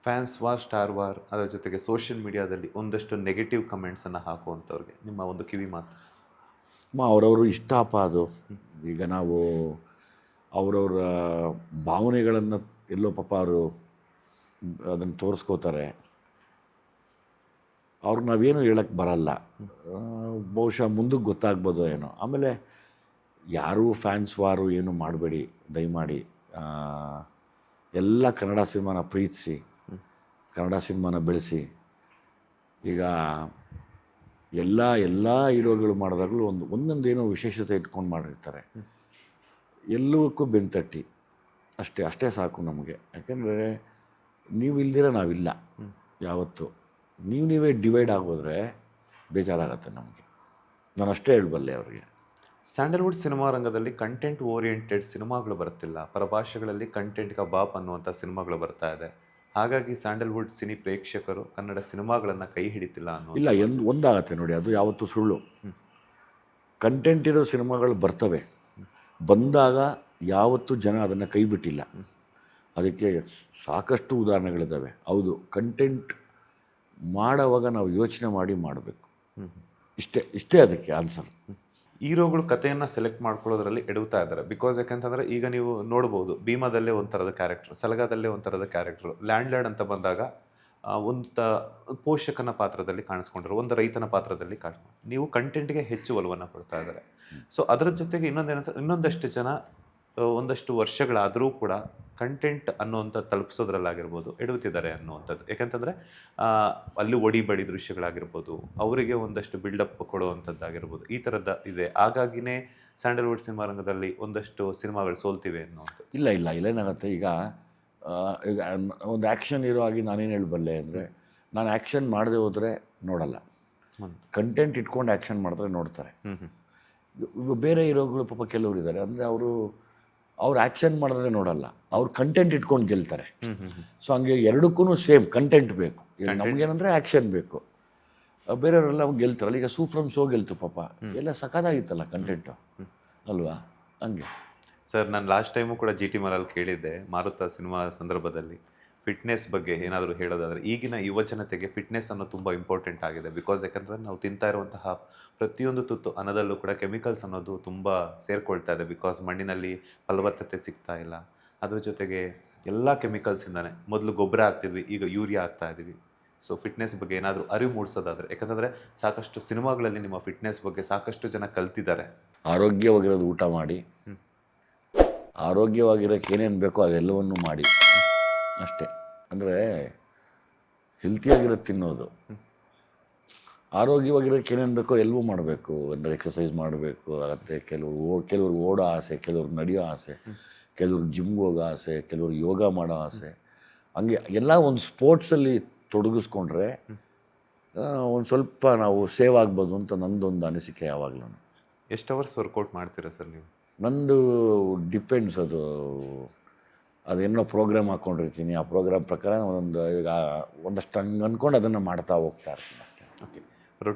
ಫ್ಯಾನ್ಸ್ ವಾರ್, ಸ್ಟಾರ್ ವಾರ್, ಅದರ ಜೊತೆಗೆ ಸೋಷಿಯಲ್ ಮೀಡಿಯಾದಲ್ಲಿ ಒಂದಷ್ಟು ನೆಗೆಟಿವ್ ಕಮೆಂಟ್ಸನ್ನು ಹಾಕುವಂಥವ್ರಿಗೆ ನಿಮ್ಮ ಒಂದು ಕಿವಿ ಮಾತು? ಅವರವರು ಇಷ್ಟಪ್ಪ ಅದು. ಈಗ ನಾವು ಅವರವರ ಭಾವನೆಗಳನ್ನು ಎಲ್ಲೋ ಪಾಪ ಅವರು ಅದನ್ನು ತೋರಿಸ್ಕೋತಾರೆ, ಅವ್ರಿಗೆ ನಾವೇನು ಹೇಳಕ್ಕೆ ಬರಲ್ಲ. ಬಹುಶಃ ಮುಂದಕ್ಕೆ ಗೊತ್ತಾಗ್ಬೋದು ಏನೋ. ಆಮೇಲೆ ಯಾರೂ ಫ್ಯಾನ್ಸ್ ವಾರು ಏನು ಮಾಡಬೇಡಿ ದಯಮಾಡಿ. ಎಲ್ಲ ಕನ್ನಡ ಸಿನಿಮಾನ ಪ್ರೀತಿಸಿ, ಕನ್ನಡ ಸಿನಿಮಾನ ಬೆಳೆಸಿ. ಈಗ ಎಲ್ಲ ಹೀರೋಗಳು ಮಾಡಿದಾಗಲೂ ಒಂದೊಂದೇನೋ ವಿಶೇಷತೆ ಇಟ್ಕೊಂಡು ಮಾಡಿರ್ತಾರೆ. ಎಲ್ಲವಕ್ಕೂ ಬೆಂತಟ್ಟಿ ಅಷ್ಟೇ ಸಾಕು ನಮಗೆ. ಯಾಕೆಂದರೆ ನೀವು ಇಲ್ದಿರ ನಾವಿಲ್ಲ ಯಾವತ್ತು. ನೀವೇ ಡಿವೈಡ್ ಆಗೋದ್ರೆ ಬೇಜಾರಾಗತ್ತೆ ನಮಗೆ. ನಾನು ಅಷ್ಟೇ ಹೇಳಬಲ್ಲೆ ಅವ್ರಿಗೆ. ಸ್ಯಾಂಡಲ್ವುಡ್ ಸಿನಿಮಾ ರಂಗದಲ್ಲಿ ಕಂಟೆಂಟ್ ಓರಿಯೆಂಟೆಡ್ ಸಿನಿಮಾಗಳು ಬರುತ್ತಿಲ್ಲ, ಪರಭಾಷೆಗಳಲ್ಲಿ ಕಂಟೆಂಟ್ ಕಾ ಬಾಪ್ ಅನ್ನುವಂಥ ಸಿನಿಮಾಗಳು ಬರ್ತಾ ಇದೆ. ಹಾಗಾಗಿ ಸ್ಯಾಂಡಲ್ವುಡ್ ಸಿನಿ ಪ್ರೇಕ್ಷಕರು ಕನ್ನಡ ಸಿನಿಮಾಗಳನ್ನು ಕೈ ಹಿಡಿತಿಲ್ಲ ಅನ್ನೋ ಇಲ್ಲ. ಒಂದಾಗತ್ತೆ ನೋಡಿ, ಅದು ಯಾವತ್ತೂ ಸುಳ್ಳು. ಕಂಟೆಂಟ್ ಇರೋ ಸಿನಿಮಾಗಳು ಬರ್ತವೆ, ಬಂದಾಗ ಯಾವತ್ತೂ ಜನ ಅದನ್ನು ಕೈ ಬಿಟ್ಟಿಲ್ಲ. ಅದಕ್ಕೆ ಸಾಕಷ್ಟು ಉದಾಹರಣೆಗಳಿದ್ದಾವೆ. ಹೌದು, ಕಂಟೆಂಟ್ ಮಾಡೋವಾಗ ನಾವು ಯೋಚನೆ ಮಾಡಿ ಮಾಡಬೇಕು. ಇಷ್ಟೇ ಅದಕ್ಕೆ ಆನ್ಸರ್. ಹೀರೋಗಳು ಕಥೆಯನ್ನು ಸೆಲೆಕ್ಟ್ ಮಾಡ್ಕೊಳ್ಳೋದ್ರಲ್ಲಿ ಎಡುತ್ತಾ ಇದ್ದಾರೆ. ಬಿಕಾಸ್ ಯಾಕಂತಂದರೆ ಈಗ ನೀವು ನೋಡ್ಬೋದು, ಭೀಮಾದಲ್ಲೇ ಒಂಥರದ ಕ್ಯಾರೆಕ್ಟರ್, ಸಲಗಾದಲ್ಲೇ ಒಂಥರದ ಕ್ಯಾರೆಕ್ಟರ್, ಲ್ಯಾಂಡ್ ಅಂತ ಬಂದಾಗ ಒಂದು ಪೋಷಕನ ಪಾತ್ರದಲ್ಲಿ ಕಾಣಿಸ್ಕೊಂಡ್ರು, ಒಂದು ರೈತನ ಪಾತ್ರದಲ್ಲಿ ನೀವು ಕಂಟೆಂಟ್ಗೆ ಹೆಚ್ಚು ಒಲವನ್ನು ಕೊಡ್ತಾ ಇದ್ದಾರೆ. ಸೊ ಅದರ ಜೊತೆಗೆ ಇನ್ನೊಂದಷ್ಟು ಜನ ಒಂದಷ್ಟು ವರ್ಷಗಳಾದರೂ ಕೂಡ ಕಂಟೆಂಟ್ ಅನ್ನುವಂಥ ತಲುಪಿಸೋದ್ರಲ್ಲಾಗಿರ್ಬೋದು ಎಡುತ್ತಿದ್ದಾರೆ ಅನ್ನುವಂಥದ್ದು. ಯಾಕಂತಂದರೆ ಅಲ್ಲಿ ಒಡಿಬಡಿ ದೃಶ್ಯಗಳಾಗಿರ್ಬೋದು, ಅವರಿಗೆ ಒಂದಷ್ಟು ಬಿಲ್ಡಪ್ ಕೊಡುವಂಥದ್ದಾಗಿರ್ಬೋದು, ಈ ಥರದ ಇದೆ. ಹಾಗಾಗಿನೇ ಸ್ಯಾಂಡಲ್ವುಡ್ ಸಿನಿಮಾ ರಂಗದಲ್ಲಿ ಒಂದಷ್ಟು ಸಿನಿಮಾಗಳು ಸೋಲ್ತಿವೆ ಅನ್ನುವಂಥದ್ದು. ಇಲ್ಲ ಏನಾಗುತ್ತೆ, ಈಗ ಒಂದು ಆ್ಯಕ್ಷನ್ ಹೀರೋ ಆಗಿ ನಾನೇನು ಹೇಳಬಲ್ಲೆ ಅಂದರೆ, ನಾನು ಆ್ಯಕ್ಷನ್ ಮಾಡದೆ ಹೋದರೆ ನೋಡಲ್ಲ, ಕಂಟೆಂಟ್ ಇಟ್ಕೊಂಡು ಆ್ಯಕ್ಷನ್ ಮಾಡಿದ್ರೆ ನೋಡ್ತಾರೆ. ಬೇರೆ ಹೀರೋಗಳು ಪಾಪ ಕೆಲವರು ಇದ್ದಾರೆ, ಅಂದರೆ ಅವ್ರು ಆ್ಯಕ್ಷನ್ ಮಾಡಿದ್ರೆ ನೋಡಲ್ಲ, ಅವ್ರು ಕಂಟೆಂಟ್ ಇಟ್ಕೊಂಡು ಗೆಲ್ತಾರೆ. ಸೊ ಹಂಗೆ ಎರಡಕ್ಕೂ ಸೇಮ್ ಕಂಟೆಂಟ್ ಬೇಕು. ನಮಗೇನಂದರೆ ಆ್ಯಕ್ಷನ್ ಬೇಕು, ಬೇರೆಯವರೆಲ್ಲ ಗೆಲ್ತಾರಲ್ಲ. ಈಗ ಸೂಫ್ರಮ್ ಶೋ ಗೆಲ್ತು ಪಾಪ, ಎಲ್ಲ ಸಖತ್ತಾಗಿತ್ತಲ್ಲ ಕಂಟೆಂಟು ಅಲ್ವಾ? ಹಂಗೆ ಸರ್, ನಾನು ಲಾಸ್ಟ್ ಟೈಮು ಕೂಡ GT ಮಲಲ್ಲಿ ಕೇಳಿದ್ದೆ, ಮಾರುತ ಸಿನಿಮಾ ಸಂದರ್ಭದಲ್ಲಿ ಫಿಟ್ನೆಸ್ ಬಗ್ಗೆ ಏನಾದರೂ ಹೇಳೋದಾದರೆ, ಈಗಿನ ಯುವ ಜನತೆಗೆ ಫಿಟ್ನೆಸ್ ಅನ್ನೋದು ತುಂಬ ಇಂಪಾರ್ಟೆಂಟ್ ಆಗಿದೆ. ಬಿಕಾಸ್ ಯಾಕಂದರೆ ನಾವು ತಿಂತಾ ಇರುವಂತಹ ಪ್ರತಿಯೊಂದು ತುತ್ತು ಅನ್ನದಲ್ಲೂ ಕೂಡ ಕೆಮಿಕಲ್ಸ್ ಅನ್ನೋದು ತುಂಬ ಸೇರ್ಕೊಳ್ತಾ ಇದೆ. ಬಿಕಾಸ್ ಮಣ್ಣಿನಲ್ಲಿ ಫಲವತ್ತತೆ ಸಿಗ್ತಾ ಇಲ್ಲ. ಅದ್ರ ಜೊತೆಗೆ ಎಲ್ಲ ಕೆಮಿಕಲ್ಸಿಂದಾನೆ, ಮೊದಲು ಗೊಬ್ಬರ ಹಾಕ್ತಿದ್ವಿ, ಈಗ ಯೂರಿಯಾ ಹಾಕ್ತಾ ಇದ್ದೀವಿ. ಸೊ ಫಿಟ್ನೆಸ್ ಬಗ್ಗೆ ಏನಾದರೂ ಅರಿವು ಮೂಡಿಸೋದಾದರೆ, ಯಾಕಂತಂದರೆ ಸಾಕಷ್ಟು ಸಿನಿಮಾಗಳಲ್ಲಿ ನಿಮ್ಮ ಫಿಟ್ನೆಸ್ ಬಗ್ಗೆ ಸಾಕಷ್ಟು ಜನ ಕಲ್ತಿದ್ದಾರೆ. ಆರೋಗ್ಯವಾಗಿರೋದು ಊಟ ಮಾಡಿ, ಆರೋಗ್ಯವಾಗಿರೋಕ್ಕೆ ಏನೇನು ಬೇಕೋ ಅದೆಲ್ಲವನ್ನು ಮಾಡಿ ಅಷ್ಟೇ. ಅಂದರೆ ಹೆಲ್ತಿಯಾಗಿರೋದು ತಿನ್ನೋದು, ಆರೋಗ್ಯವಾಗಿರೋಕ್ಕೆ ಏನೇನು ಬೇಕೋ ಎಲ್ಲವೂ ಮಾಡಬೇಕು. ಅಂದರೆ ಎಕ್ಸಸೈಸ್ ಮಾಡಬೇಕು ಆಗುತ್ತೆ, ಕೆಲವ್ರಿಗೆ ಓಡೋ ಆಸೆ, ಕೆಲವ್ರಿಗೆ ನಡೆಯೋ ಆಸೆ, ಕೆಲವ್ರಿಗೆ ಜಿಮ್ಗೆ ಹೋಗೋ ಆಸೆ, ಕೆಲವ್ರಿಗೆ ಯೋಗ ಮಾಡೋ ಆಸೆ. ಹಂಗೆ ಎಲ್ಲ ಒಂದು ಸ್ಪೋರ್ಟ್ಸಲ್ಲಿ ತೊಡಗಿಸ್ಕೊಂಡ್ರೆ ಒಂದು ಸ್ವಲ್ಪ ನಾವು ಸೇವ್ ಆಗ್ಬೋದು ಅಂತ ನಂದೊಂದು ಅನಿಸಿಕೆ ಯಾವಾಗಲೂ. ಎಷ್ಟು ಅವರ್ಸ್ ವರ್ಕೌಟ್ ಮಾಡ್ತೀರಾ ಸರ್ ನೀವು? ನಂದು ಡಿಪೆಂಡ್ಸ್, ಅದೇನೋ ಪ್ರೋಗ್ರಾಮ್ ಹಾಕ್ಕೊಂಡಿರ್ತೀನಿ, ಆ ಪ್ರೋಗ್ರಾಮ್ ಪ್ರಕಾರ ಒಂದಷ್ಟು ಹಂಗೆ ಅಂದ್ಕೊಂಡು ಅದನ್ನು ಮಾಡ್ತಾ ಹೋಗ್ತಾ ಇರ್ತೀನಿ ಅಷ್ಟೇ. ಓಕೆ,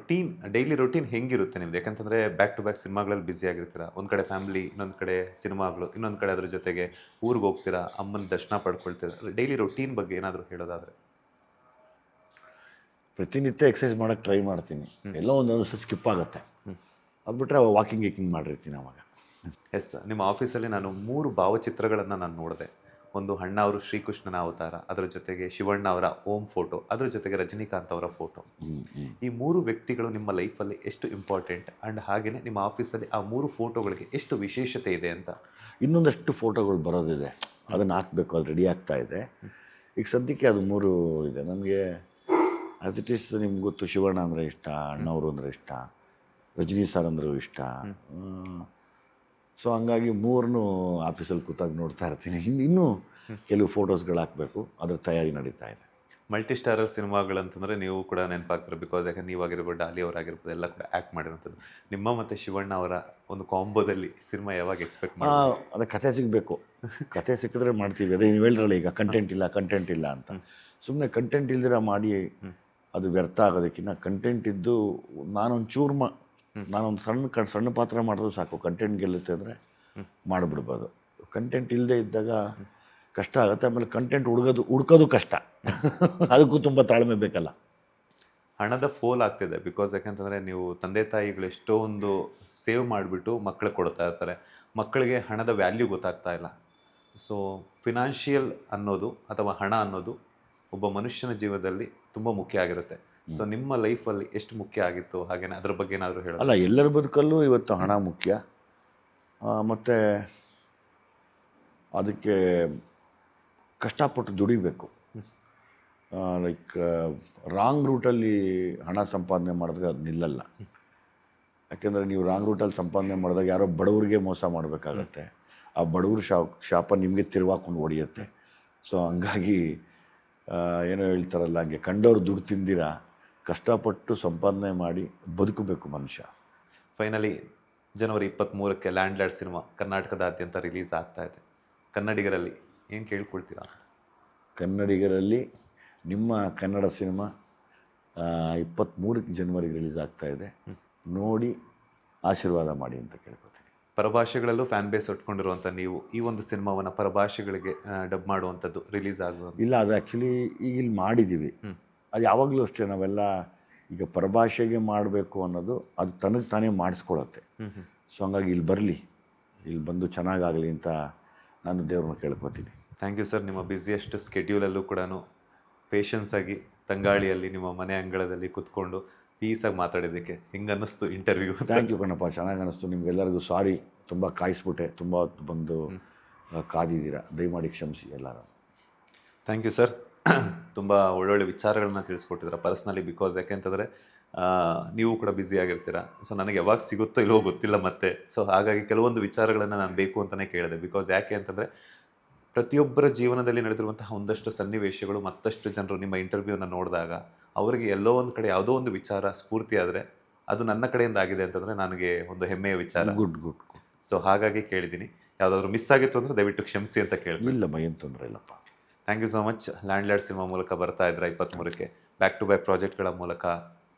ಡೈಲಿ ರೊಟೀನ್ ಹೆಂಗಿರುತ್ತೆ ನಿಮ್ದು? ಯಾಕಂತಂದರೆ ಬ್ಯಾಕ್ ಟು ಬ್ಯಾಕ್ ಸಿನಿಮಾಗಳಲ್ಲಿ ಬ್ಯುಸಿ ಆಗಿರ್ತೀರಾ. ಒಂದು ಕಡೆ ಫ್ಯಾಮಿಲಿ, ಇನ್ನೊಂದು ಕಡೆ ಸಿನಿಮಾಗಳು, ಇನ್ನೊಂದು ಕಡೆ ಅದ್ರ ಜೊತೆಗೆ ಊರಿಗೆ ಹೋಗ್ತೀರಾ, ಅಮ್ಮನ ದರ್ಶನ ಪಡ್ಕೊಳ್ತೀರಾ. ಡೈಲಿ ರೊಟೀನ್ ಬಗ್ಗೆ ಏನಾದರೂ ಹೇಳೋದಾದರೆ? ಪ್ರತಿನಿತ್ಯ ಎಕ್ಸಸೈಸ್ ಮಾಡೋಕ್ಕೆ ಟ್ರೈ ಮಾಡ್ತೀನಿ, ಎಲ್ಲೋ ಒಂದೊಂದು ಸ್ಕಿಪ್ ಆಗುತ್ತೆ. ಅದು ಬಿಟ್ಟರೆ ವಾಕಿಂಗ್ ಮಾಡಿರ್ತೀನಿ ಅವಾಗ. ಎಸ್, ನಿಮ್ಮ ಆಫೀಸಲ್ಲಿ ನಾನು 3 ಭಾವಚಿತ್ರಗಳನ್ನು ನಾನು ನೋಡಿದೆ. ಒಂದು ಅಣ್ಣ ಅವರು ಶ್ರೀಕೃಷ್ಣನ ಅವತಾರ, ಅದರ ಜೊತೆಗೆ ಶಿವಣ್ಣ ಅವರ ಓಂ ಫೋಟೋ, ಅದರ ಜೊತೆಗೆ ರಜನಿಕಾಂತ್ ಅವರ ಫೋಟೋ. ಈ 3 ವ್ಯಕ್ತಿಗಳು ನಿಮ್ಮ ಲೈಫಲ್ಲಿ ಎಷ್ಟು ಇಂಪಾರ್ಟೆಂಟ್, ಆ್ಯಂಡ್ ಹಾಗೆಯೇ ನಿಮ್ಮ ಆಫೀಸಲ್ಲಿ ಆ 3 ಫೋಟೋಗಳಿಗೆ ಎಷ್ಟು ವಿಶೇಷತೆ ಇದೆ ಅಂತ? ಇನ್ನೊಂದಷ್ಟು ಫೋಟೋಗಳು ಬರೋದಿದೆ, ಅದನ್ನು ಹಾಕಬೇಕು, ಅದು ರೆಡಿ ಆಗ್ತಾ ಇದೆ. ಈಗ ಸದ್ಯಕ್ಕೆ ಅದು 3 ಇದೆ. ನನಗೆ ಆ್ಯಸ್ ಇಟ್ ಈಸ್ ನಿಮ್ಗೆ ಗೊತ್ತು, ಶಿವಣ್ಣ ಅಂದರೆ ಇಷ್ಟ, ಅಣ್ಣವರು ಅಂದರೆ ಇಷ್ಟ, ರಜನಿ ಸರ್ ಅಂದರೂ ಇಷ್ಟ. ಸೊ ಹಂಗಾಗಿ 3 ಆಫೀಸಲ್ಲಿ ಕೂತಾಗ ನೋಡ್ತಾ ಇರ್ತೀನಿ. ಇನ್ನೂ ಕೆಲವು ಫೋಟೋಸ್ಗಳು ಹಾಕಬೇಕು, ಅದ್ರ ತಯಾರಿ ನಡೀತಾ ಇದೆ. ಮಲ್ಟಿ ಸ್ಟಾರರ್ ಸಿನಿಮಾಗಳಂತಂದರೆ ನೀವು ಕೂಡ ನೆನಪಾಗ್ತಾರೆ. ಬಿಕಾಸ್ ಯಾಕಂದ್ರೆ ನೀವಾಗಿರ್ಬೋದು, ಡಾಲಿ ಅವರಾಗಿರ್ಬೋದು, ಎಲ್ಲ ಕೂಡ ಆ್ಯಕ್ಟ್ ಮಾಡಿರೋಂಥದ್ದು. ನಿಮ್ಮ ಮತ್ತು ಶಿವಣ್ಣ ಅವರ ಒಂದು ಕಾಂಬೋದಲ್ಲಿ ಸಿನಿಮಾ ಯಾವಾಗ ಎಕ್ಸ್ಪೆಕ್ಟ್ ಮಾಡಿ? ಅದೇ ಕತೆ ಸಿಗಬೇಕು, ಕತೆ ಸಿಕ್ಕಿದ್ರೆ ಮಾಡ್ತೀವಿ. ಅದೇ ನೀವು ಹೇಳಿದ್ರಲ್ಲ ಈಗ ಕಂಟೆಂಟ್ ಇಲ್ಲ ಅಂತ. ಸುಮ್ಮನೆ ಕಂಟೆಂಟ್ ಇಲ್ದಿರ ಮಾಡಿ ಅದು ವ್ಯರ್ಥ ಆಗೋದಕ್ಕಿಂತ ಕಂಟೆಂಟ್ ಇದ್ದು ನಾನೊಂದು ಸಣ್ಣ ಪಾತ್ರ ಮಾಡಿದ್ರು ಸಾಕು, ಕಂಟೆಂಟ್ ಗೆಲ್ಲುತ್ತೆ ಅಂದರೆ ಮಾಡಿಬಿಡ್ಬೋದು. ಕಂಟೆಂಟ್ ಇಲ್ಲದೆ ಇದ್ದಾಗ ಕಷ್ಟ ಆಗುತ್ತೆ. ಆಮೇಲೆ ಕಂಟೆಂಟ್ ಹುಡ್ಕೋದು ಕಷ್ಟ. ಅದಕ್ಕೂ ತುಂಬ ತಾಳ್ಮೆ ಬೇಕಲ್ಲ. ಹಣದ ಫೋಲ್ ಆಗ್ತಿದೆ. ಬಿಕಾಸ್ ಯಾಕಂತಂದರೆ ನೀವು ತಂದೆ ತಾಯಿಗಳು ಎಷ್ಟೊಂದು ಸೇವ್ ಮಾಡಿಬಿಟ್ಟು ಮಕ್ಕಳಿಗೆ ಕೊಡ್ತಾ ಇರ್ತಾರೆ, ಮಕ್ಕಳಿಗೆ ಹಣದ ವ್ಯಾಲ್ಯೂ ಗೊತ್ತಾಗ್ತಾ ಇಲ್ಲ. ಸೊ ಫಿನಾನ್ಷಿಯಲ್ ಅನ್ನೋದು ಅಥವಾ ಹಣ ಅನ್ನೋದು ಒಬ್ಬ ಮನುಷ್ಯನ ಜೀವನದಲ್ಲಿ ತುಂಬ ಮುಖ್ಯ ಆಗಿರುತ್ತೆ. ಸೊ ನಿಮ್ಮ ಲೈಫಲ್ಲಿ ಎಷ್ಟು ಮುಖ್ಯ ಆಗಿತ್ತು, ಹಾಗೇನೆ ಅದ್ರ ಬಗ್ಗೆ ಏನಾದರೂ ಹೇಳೋದು? ಅಲ್ಲ, ಎಲ್ಲರ ಬದುಕಲ್ಲೂ ಇವತ್ತು ಹಣ ಮುಖ್ಯ. ಮತ್ತು ಅದಕ್ಕೆ ಕಷ್ಟಪಟ್ಟು ದುಡಿಬೇಕು. ಲೈಕ್ ರಾಂಗ್ ರೂಟಲ್ಲಿ ಹಣ ಸಂಪಾದನೆ ಮಾಡಿದ್ರೆ ಅದು ನಿಲ್ಲಲ್ಲ. ಯಾಕೆಂದರೆ ನೀವು ರಾಂಗ್ ರೂಟಲ್ಲಿ ಸಂಪಾದನೆ ಮಾಡಿದಾಗ ಯಾರೋ ಬಡವ್ರಿಗೆ ಮೋಸ ಮಾಡಬೇಕಾಗತ್ತೆ. ಆ ಬಡವ್ರ ಶಾಪ ನಿಮಗೆ ತಿರುವಾಕೊಂಡು ಹೊಡೆಯುತ್ತೆ. ಸೊ ಹಂಗಾಗಿ ಏನೋ ಹೇಳ್ತಾರಲ್ಲ, ಹಂಗೆ ಕಂಡವ್ರು ದುಡ್ಡು ತಿಂದಿರ ಕಷ್ಟಪಟ್ಟು ಸಂಪಾದನೆ ಮಾಡಿ ಬದುಕಬೇಕು ಮನುಷ್ಯ. ಫೈನಲಿ ಜನವರಿ 23ಕ್ಕೆ ಲ್ಯಾಂಡ್ ಲಾರ್ಡ್ ಸಿನಿಮಾ ಕರ್ನಾಟಕದಾದ್ಯಂತ ರಿಲೀಸ್ ಆಗ್ತಾ ಇದೆ. ಕನ್ನಡಿಗರಲ್ಲಿ ಏನು ಕೇಳ್ಕೊಳ್ತೀರಾ? ಕನ್ನಡಿಗರಲ್ಲಿ ನಿಮ್ಮ ಕನ್ನಡ ಸಿನಿಮಾ 23 ಜನವರಿಗೆ ರಿಲೀಸ್ ಆಗ್ತಾ ಇದೆ, ನೋಡಿ ಆಶೀರ್ವಾದ ಮಾಡಿ ಅಂತ ಕೇಳ್ಕೊತೀನಿ. ಪರಭಾಷೆಗಳಲ್ಲೂ ಫ್ಯಾನ್ ಬೇಸ್ ಉಟ್ಕೊಂಡಿರುವಂಥ ನೀವು ಈ ಒಂದು ಸಿನಿಮಾವನ್ನು ಪರಭಾಷೆಗಳಿಗೆ ಡಬ್ ಮಾಡುವಂಥದ್ದು ರಿಲೀಸ್ ಆಗುವಂಥ? ಇಲ್ಲ, ಅದು ಆ್ಯಕ್ಚುಲಿ ಈಗ ಇಲ್ಲಿ ಮಾಡಿದ್ದೀವಿ. ಅದು ಯಾವಾಗಲೂ ಅಷ್ಟೇ, ನಾವೆಲ್ಲ ಈಗ ಪರಭಾಷೆಗೆ ಮಾಡಬೇಕು ಅನ್ನೋದು ಅದು ತನಗೆ ತಾನೇ ಮಾಡಿಸ್ಕೊಳತ್ತೆ. ಸೊ ಹಂಗಾಗಿ ಇಲ್ಲಿ ಬಂದು ಚೆನ್ನಾಗಾಗಲಿ ಅಂತ ನಾನು ದೇವ್ರನ್ನ ಕೇಳ್ಕೊತೀನಿ. Thank you sir. ನಿಮ್ಮ ಬ್ಯುಸಿಯೆಸ್ಟ್ ಸ್ಕೆಡ್ಯೂಲಲ್ಲೂ ಕೂಡ ಪೇಷನ್ಸ್ ಆಗಿ ತಂಗಾಳಿಯಲ್ಲಿ ನಿಮ್ಮ ಮನೆ ಅಂಗಳದಲ್ಲಿ ಕೂತ್ಕೊಂಡು ಪೀಸಾಗಿ ಮಾತಾಡಿದ್ದಕ್ಕೆ ಹೆಂಗೆ ಅನ್ನಿಸ್ತು ಇಂಟರ್ವ್ಯೂ? ಥ್ಯಾಂಕ್ ಯು ಕಣಪ್ಪ, ಚೆನ್ನಾಗಿ ಅನ್ನಿಸ್ತು. ನಿಮ್ಗೆಲ್ಲರಿಗೂ ಸಾರಿ, ತುಂಬ ಕಾಯಿಸ್ಬಿಟ್ಟೆ, ತುಂಬ ಹೊತ್ತು ಬಂದು ಕಾದಿದ್ದೀರಾ, ದಯಮಾಡಿ ಕ್ಷಮಿಸಿ ಎಲ್ಲರೂ. Thank you sir. ತುಂಬ ಒಳ್ಳೊಳ್ಳೆ ವಿಚಾರಗಳನ್ನ ತಿಳಿಸ್ಕೊಟ್ಟಿದ್ದೀರಾ ಪರ್ಸ್ನಲಿ. ಬಿಕಾಸ್ ಯಾಕೆಂತಂದರೆ ನೀವು ಕೂಡ ಬ್ಯುಸಿ ಆಗಿರ್ತೀರ. ಸೊ ನನಗೆ ಯಾವಾಗ ಸಿಗುತ್ತೋ ಇಲ್ಲವೋ ಗೊತ್ತಿಲ್ಲ ಮತ್ತೆ. ಸೊ ಹಾಗಾಗಿ ಕೆಲವೊಂದು ವಿಚಾರಗಳನ್ನು ನಾನು ಬೇಕು ಅಂತಲೇ ಕೇಳಿದೆ. ಬಿಕಾಸ್ ಯಾಕೆ ಅಂತಂದರೆ ಪ್ರತಿಯೊಬ್ಬರ ಜೀವನದಲ್ಲಿ ನಡೆದಿರುವಂತಹ ಒಂದಷ್ಟು ಸನ್ನಿವೇಶಗಳು ಮತ್ತಷ್ಟು ಜನರು ನಿಮ್ಮ ಇಂಟರ್ವ್ಯೂನ ನೋಡಿದಾಗ ಅವರಿಗೆ ಎಲ್ಲೋ ಒಂದು ಕಡೆ ಯಾವುದೋ ಒಂದು ವಿಚಾರ ಸ್ಫೂರ್ತಿ ಆದರೆ ಅದು ನನ್ನ ಕಡೆಯಿಂದ ಆಗಿದೆ ಅಂತಂದರೆ ನನಗೆ ಒಂದು ಹೆಮ್ಮೆಯ ವಿಚಾರ. ಗುಡ್. ಸೊ ಹಾಗಾಗಿ ಕೇಳಿದ್ದೀನಿ. ಯಾವುದಾದ್ರೂ ಮಿಸ್ ಆಗಿತ್ತು ಅಂದರೆ ದಯವಿಟ್ಟು ಕ್ಷಮಿಸಿ ಅಂತ ಕೇಳಿ. ಇಲ್ಲಮ್ಮ, ಏನು ತೊಂದರೆ ಇಲ್ಲಪ್ಪ. Thank you so much. Landlord cinema ಮೂಲಕ ಬರ್ತಾ ಇದ್ದೀರಾ 23ಕ್ಕೆ. ಬ್ಯಾಕ್ ಟು ಬ್ಯಾಕ್ ಪ್ರಾಜೆಕ್ಟ್ಗಳ ಮೂಲಕ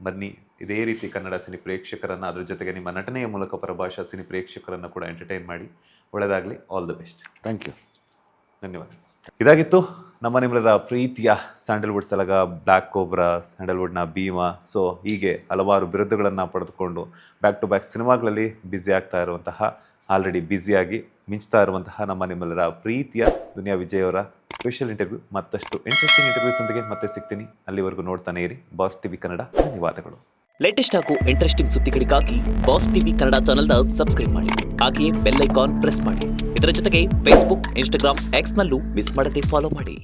ಬನ್ನಿ. ಇದೇ ರೀತಿ ಕನ್ನಡ ಸಿನಿ ಪ್ರೇಕ್ಷಕರನ್ನು, ಅದ್ರ ಜೊತೆಗೆ ನಿಮ್ಮ ನಟನೆಯ ಮೂಲಕ ಪರಭಾಷಾ ಸಿನಿ ಪ್ರೇಕ್ಷಕರನ್ನು ಕೂಡ ಎಂಟರ್ಟೈನ್ ಮಾಡಿ. ಒಳ್ಳೆಯದಾಗಲಿ. All the best. Thank you. ಧನ್ಯವಾದ. ಇದಾಗಿತ್ತು ನಮ್ಮ ನಿಮ್ಮೆಲ್ಲರ ಪ್ರೀತಿಯ ಸ್ಯಾಂಡಲ್ವುಡ್ ಸಲಗ ಬ್ಲ್ಯಾಕ್ ಕೋಬ್ರಾ, ಸ್ಯಾಂಡಲ್ವುಡ್ನ ಭೀಮಾ. ಸೊ ಹೀಗೆ ಹಲವಾರು ಬಿರುದುಗಳನ್ನು ಪಡೆದುಕೊಂಡು ಬ್ಯಾಕ್ ಟು ಬ್ಯಾಕ್ ಸಿನಿಮಾಗಳಲ್ಲಿ ಬ್ಯುಸಿ ಆಗ್ತಾ ಇರುವಂತಹ, ಆಲ್ರೆಡಿ ಬ್ಯುಸಿಯಾಗಿ ಮಿಂಚ್ತಾ ಇರುವಂತಹ ನಮ್ಮ ನಿಮ್ಮೆಲ್ಲರ ಪ್ರೀತಿಯ ದುನಿಯಾ ವಿಜಯ್ ಅವರ ಸ್ಪೆಷಲ್ ಇಂಟರ್ವ್ಯೂ, ಮತ್ತಷ್ಟು ಇಂಟ್ರೆಸ್ಟಿಂಗ್ ಇಂಟರ್ವ್ಯೂಸೊಂದಿಗೆ ಮತ್ತೆ ಸಿಗ್ತೀನಿ. ಅಲ್ಲಿವರೆಗೂ ನೋಡ್ತಾನೆ ಇರಿ ಬಾಸ್ ಟಿವಿ ಕನ್ನಡ. ಧನ್ಯವಾದಗಳು. ಲೇಟೆಸ್ಟ್ ಹಾಗೂ ಇಂಟ್ರೆಸ್ಟಿಂಗ್ ಸುದ್ದಿಗಳಿಗಾಗಿ ಬಾಸ್ ಟಿವಿ ಕನ್ನಡ ಚಾನೆಲ್ನ ಸಬ್ಸ್ಕ್ರೈಬ್ ಮಾಡಿ. ಹಾಗೆಯೇ ಬೆಲ್ ಐಕಾನ್ ಪ್ರೆಸ್ ಮಾಡಿ. ಇದರ ಜೊತೆಗೆ ಫೇಸ್ಬುಕ್, ಇನ್ಸ್ಟಾಗ್ರಾಮ್, ಎಕ್ಸ್ನಲ್ಲೂ ಮಿಸ್ ಮಾಡದೆ ಫಾಲೋ ಮಾಡಿ.